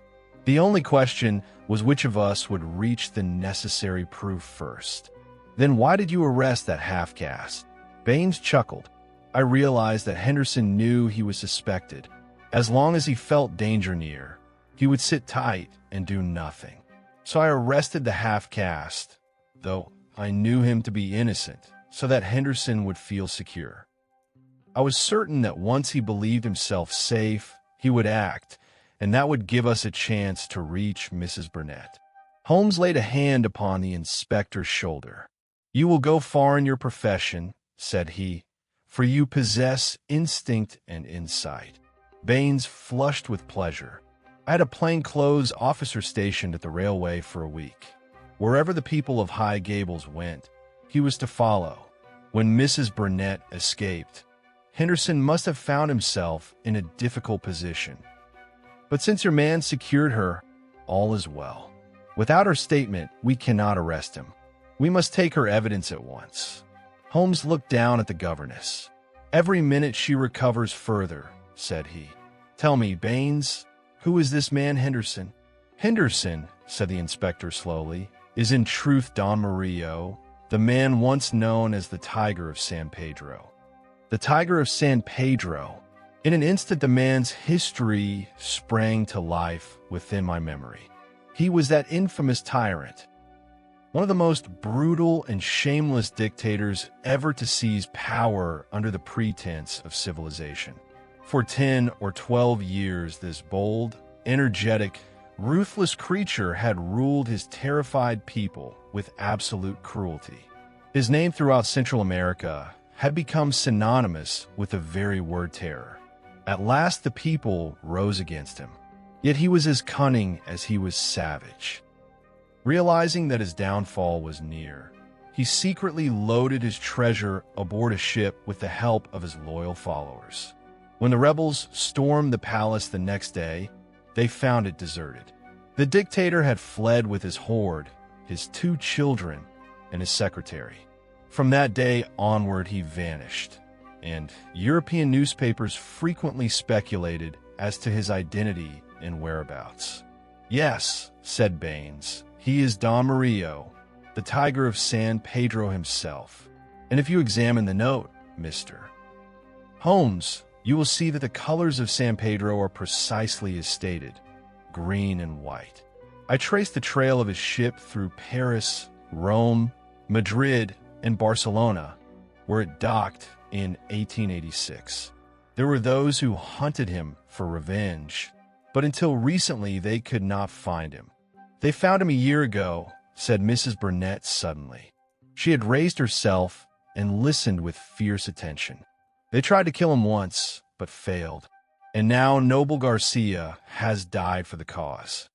The only question was which of us would reach the necessary proof first. Then why did you arrest that half-caste?" Baines chuckled. "I realized that Henderson knew he was suspected. As long as he felt danger near, he would sit tight and do nothing. So I arrested the half-caste, though I knew him to be innocent, so that Henderson would feel secure. I was certain that once he believed himself safe, he would act, and that would give us a chance to reach Mrs. Burnett." Holmes laid a hand upon the inspector's shoulder. "You will go far in your profession," said he, "for you possess instinct and insight." Baines flushed with pleasure. "I had a plainclothes officer stationed at the railway for a week. Wherever the people of High Gables went, he was to follow. When Mrs. Burnett escaped, Henderson must have found himself in a difficult position. But since your man secured her, all is well. Without her statement, we cannot arrest him. We must take her evidence at once." Holmes looked down at the governess. "Every minute she recovers further," said he. "Tell me, Baines, who is this man Henderson?" "Henderson," said the inspector slowly, "is in truth Don Mario, the man once known as the Tiger of San Pedro." The Tiger of San Pedro. In an instant, the man's history sprang to life within my memory. He was that infamous tyrant, one of the most brutal and shameless dictators ever to seize power under the pretense of civilization. For 10 or 12 years, this bold, energetic, ruthless creature had ruled his terrified people with absolute cruelty. His name throughout Central America had become synonymous with the very word terror. At last the people rose against him. Yet he was as cunning as he was savage. Realizing that his downfall was near, he secretly loaded his treasure aboard a ship with the help of his loyal followers. When the rebels stormed the palace the next day, they found it deserted. The dictator had fled with his horde, his 2 children, and his secretary. From that day onward, he vanished, and European newspapers frequently speculated as to his identity and whereabouts. "Yes," said Baines, "he is Don Mario, the Tiger of San Pedro himself. And if you examine the note, Mr. Holmes, you will see that the colors of San Pedro are precisely as stated, green and white. I traced the trail of his ship through Paris, Rome, Madrid, and Barcelona, where it docked in 1886. There were those who hunted him for revenge, but until recently they could not find him. They found him a year ago," said Mrs. Burnett suddenly. She had raised herself and listened with fierce attention. "They tried to kill him once, but failed. And now Noble Garcia has died for the cause.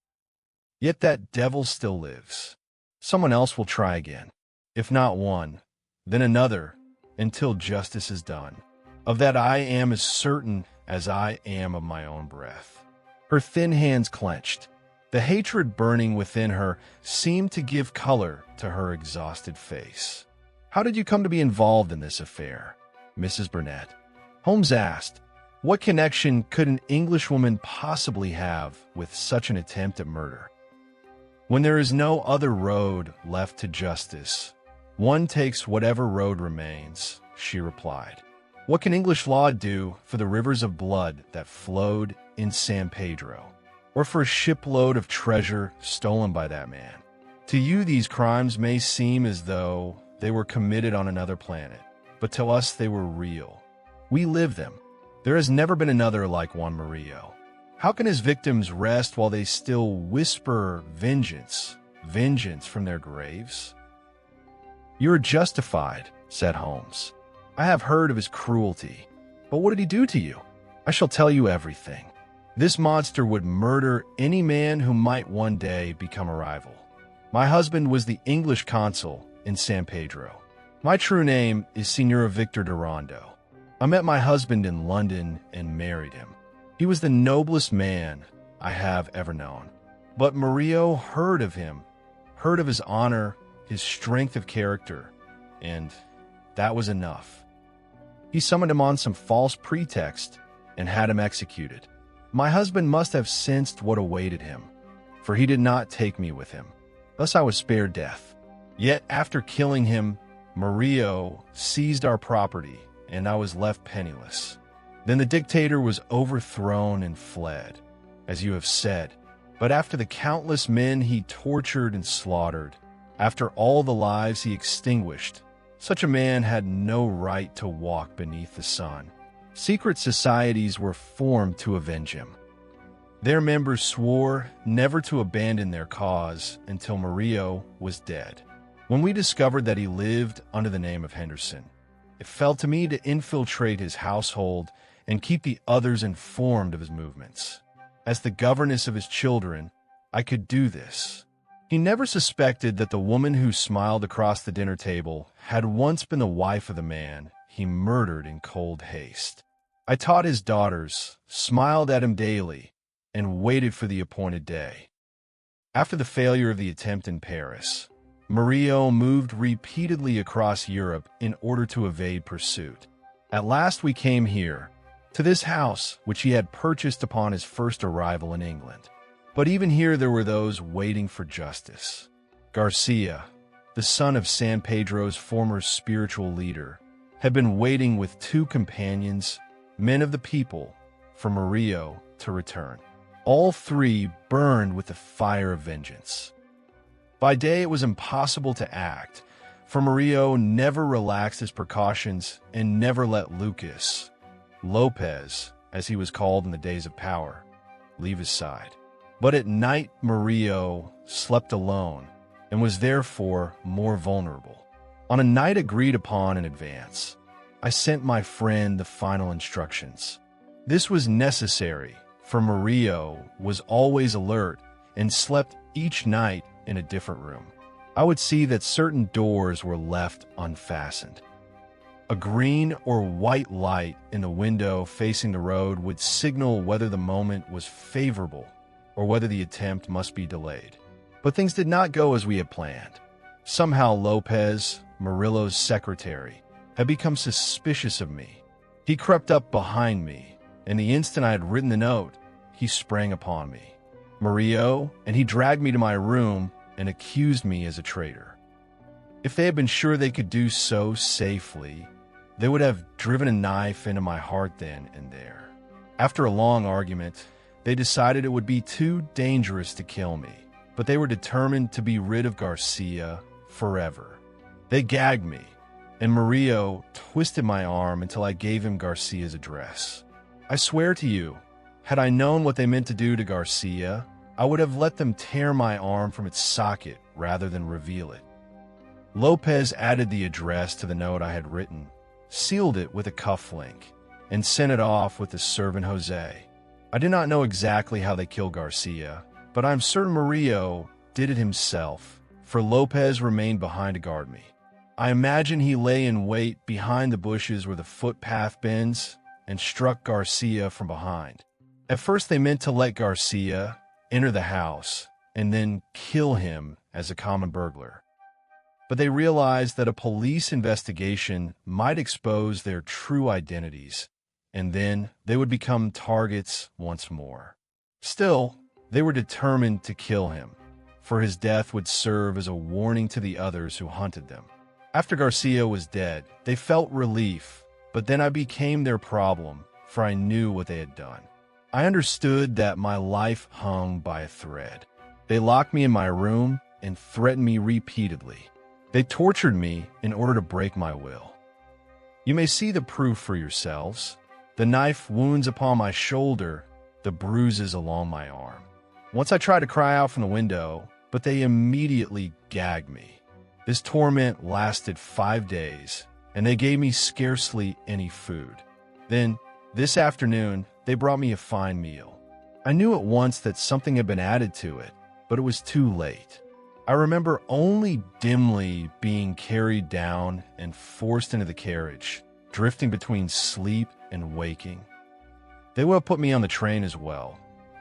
Yet that devil still lives. Someone else will try again. If not one, then another, until justice is done. Of that I am as certain as I am of my own breath." Her thin hands clenched. The hatred burning within her seemed to give color to her exhausted face. "How did you come to be involved in this affair, Mrs. Burnett?" Holmes asked. What connection could an Englishwoman possibly have with such an attempt at murder? "When there is no other road left to justice, one takes whatever road remains," she replied. "What can English law do for the rivers of blood that flowed in San Pedro, or for a shipload of treasure stolen by that man? To you, these crimes may seem as though they were committed on another planet, but to us they were real. We live them. There has never been another like Juan Murillo. How can his victims rest while they still whisper vengeance, vengeance from their graves? You are justified, said Holmes. I have heard of his cruelty. But what did he do to you? I shall tell you everything. This monster would murder any man who might one day become a rival. My husband was the English consul in San Pedro. My true name is Signor Victor Durando. I met my husband in London and married him. He was the noblest man I have ever known. But Murillo heard of him, heard of his honor, his strength of character, and that was enough. He summoned him on some false pretext and had him executed. My husband must have sensed what awaited him, for he did not take me with him. Thus I was spared death. Yet after killing him, Murillo seized our property, and I was left penniless. Then the dictator was overthrown and fled, as you have said. But after the countless men he tortured and slaughtered, after all the lives he extinguished, such a man had no right to walk beneath the sun. Secret societies were formed to avenge him. Their members swore never to abandon their cause until Murillo was dead. When we discovered that he lived under the name of Henderson, it fell to me to infiltrate his household and keep the others informed of his movements. As the governess of his children, I could do this. He never suspected that the woman who smiled across the dinner table had once been the wife of the man he murdered in cold haste. I taught his daughters, smiled at him daily, and waited for the appointed day. After the failure of the attempt in Paris, Murillo moved repeatedly across Europe in order to evade pursuit. At last we came here, to this house which he had purchased upon his first arrival in England. But even here there were those waiting for justice. Garcia, the son of San Pedro's former spiritual leader, had been waiting with two companions, men of the people, for Murillo to return. All three burned with the fire of vengeance. By day it was impossible to act, for Murillo never relaxed his precautions and never let Lucas, Lopez, as he was called in the days of power, leave his side. But at night Murillo slept alone and was therefore more vulnerable. On a night agreed upon in advance, I sent my friend the final instructions. This was necessary, for Murillo was always alert and slept each night in a different room. I would see that certain doors were left unfastened. A green or white light in the window facing the road would signal whether the moment was favorable or whether the attempt must be delayed. But things did not go as we had planned. Somehow Lopez, Murillo's secretary, had become suspicious of me. He crept up behind me, and the instant I had written the note, he sprang upon me. Murillo, and he dragged me to my room and accused me as a traitor. If they had been sure they could do so safely, they would have driven a knife into my heart then and there. After a long argument, they decided it would be too dangerous to kill me, but they were determined to be rid of Garcia forever. They gagged me, and Murillo twisted my arm until I gave him Garcia's address. I swear to you, had I known what they meant to do to Garcia, I would have let them tear my arm from its socket rather than reveal it. Lopez added the address to the note I had written, sealed it with a cufflink, and sent it off with the servant Jose. I did not know exactly how they killed Garcia, but I'm certain Murillo did it himself, for Lopez remained behind to guard me. I imagine he lay in wait behind the bushes where the footpath bends and struck Garcia from behind. At first they meant to let Garcia enter the house and then kill him as a common burglar. But they realized that a police investigation might expose their true identities, and then they would become targets once more. Still, they were determined to kill him, for his death would serve as a warning to the others who hunted them. After Garcia was dead, they felt relief, but then I became their problem, for I knew what they had done. I understood that my life hung by a thread. They locked me in my room and threatened me repeatedly. They tortured me in order to break my will. You may see the proof for yourselves. The knife wounds upon my shoulder, the bruises along my arm. Once I tried to cry out from the window, but they immediately gagged me. This torment lasted 5 days, and they gave me scarcely any food. Then, this afternoon, they brought me a fine meal. I knew at once that something had been added to it, but it was too late. I remember only dimly being carried down and forced into the carriage, drifting between sleep and waking. They would have put me on the train as well,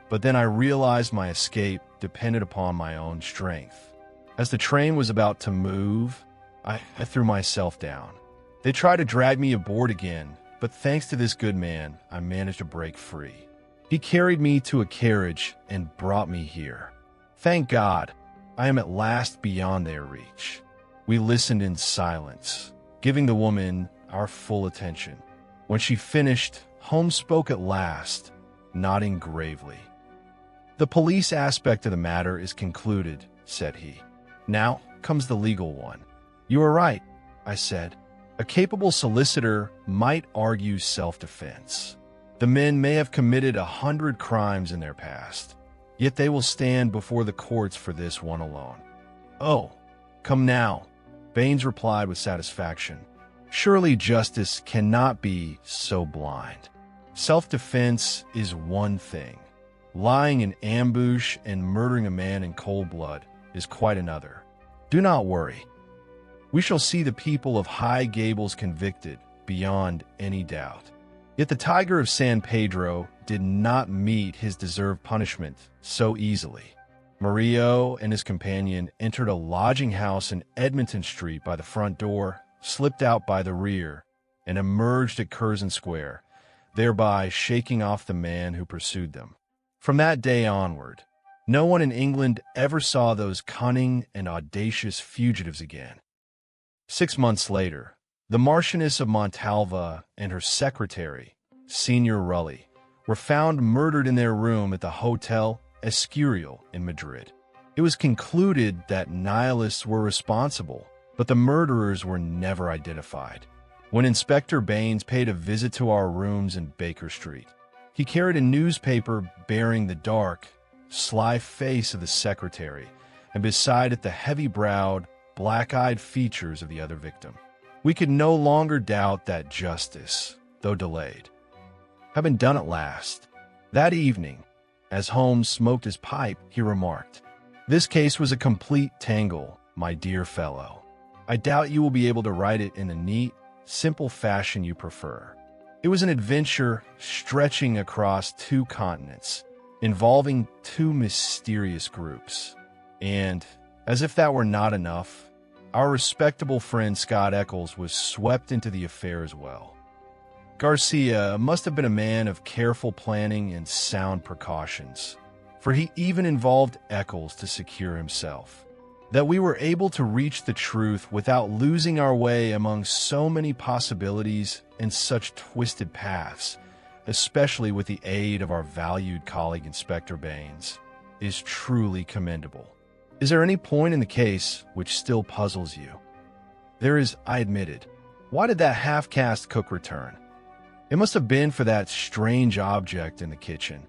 but then I realized my escape depended upon my own strength. As the train was about to move, I threw myself down. They tried to drag me aboard again, but thanks to this good man, I managed to break free. He carried me to a carriage and brought me here. Thank God, I am at last beyond their reach. We listened in silence, giving the woman our full attention. When she finished, Holmes spoke at last, nodding gravely. "The police aspect of the matter is concluded," said he. "Now comes the legal one." "You are right," I said. "A capable solicitor might argue self-defense. The men may have committed 100 crimes in their past, yet they will stand before the courts for this one alone." "Oh, come now," Baines replied with satisfaction. "Surely justice cannot be so blind. Self-defense is one thing. Lying in ambush and murdering a man in cold blood is quite another. Do not worry. We shall see the people of High Gables convicted beyond any doubt." Yet the Tiger of San Pedro did not meet his deserved punishment so easily. Murillo and his companion entered a lodging house in Edmonton Street by the front door, slipped out by the rear, and emerged at Curzon Square, thereby shaking off the man who pursued them. From that day onward, no one in England ever saw those cunning and audacious fugitives again. 6 months later, the Marchioness of Montalva and her secretary, Senior Rully, were found murdered in their room at the Hotel Escurial in Madrid. It was concluded that nihilists were responsible, but the murderers were never identified. When Inspector Baines paid a visit to our rooms in Baker Street, he carried a newspaper bearing the dark, sly face of the secretary, and beside it the heavy-browed, black-eyed features of the other victim. We could no longer doubt that justice, though delayed, had been done at last. That evening, as Holmes smoked his pipe, he remarked, "This case was a complete tangle, my dear fellow. I doubt you will be able to write it in the neat, simple fashion you prefer. It was an adventure stretching across 2 continents, involving 2 mysterious groups. And, as if that were not enough, our respectable friend Scott Eccles was swept into the affair as well. Garcia must have been a man of careful planning and sound precautions, for he even involved Eccles to secure himself. That we were able to reach the truth without losing our way among so many possibilities and such twisted paths, especially with the aid of our valued colleague Inspector Baines, is truly commendable. Is there any point in the case which still puzzles you?" "There is," I admitted. "Why did that half-caste cook return?" "It must have been for that strange object in the kitchen.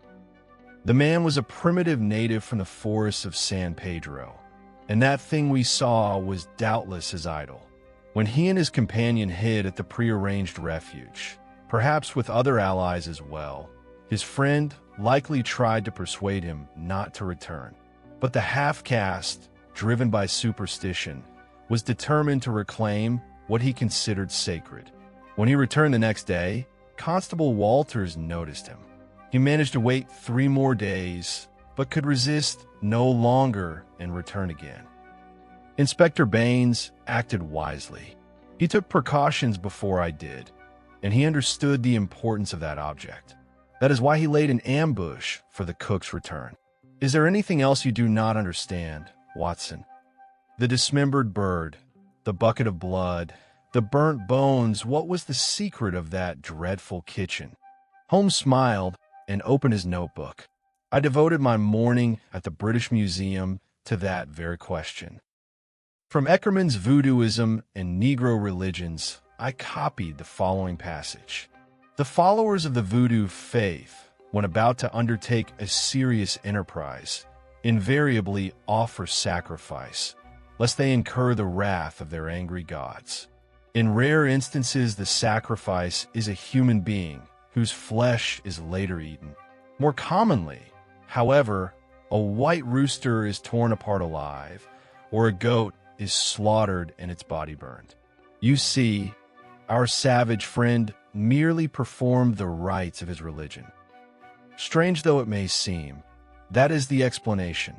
The man was a primitive native from the forests of San Pedro, and that thing we saw was doubtless his idol. When he and his companion hid at the prearranged refuge, perhaps with other allies as well, his friend likely tried to persuade him not to return. But the half-caste, driven by superstition, was determined to reclaim what he considered sacred. When he returned the next day, Constable Walters noticed him. He managed to wait 3 more days, but could resist no longer and return again. Inspector Baines acted wisely. He took precautions before I did, and he understood the importance of that object. That is why he laid an ambush for the cook's return. Is there anything else you do not understand, Watson? The dismembered bird, the bucket of blood, the burnt bones, what was the secret of that dreadful kitchen?" Holmes smiled and opened his notebook. I devoted my morning at the British Museum to that very question. From Eckermann's Voodooism and Negro Religions, I copied the following passage. "The followers of the Voodoo faith, when about to undertake a serious enterprise, invariably offer sacrifice, lest they incur the wrath of their angry gods. In rare instances, the sacrifice is a human being whose flesh is later eaten. More commonly, however, a white rooster is torn apart alive, or a goat is slaughtered and its body burned. You see, our savage friend merely performed the rites of his religion. Strange though it may seem, that is the explanation.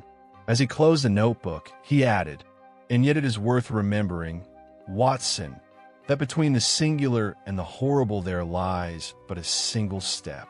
As he closed the notebook, he added, "And yet it is worth remembering, Watson, that between the singular and the horrible there lies but a single step.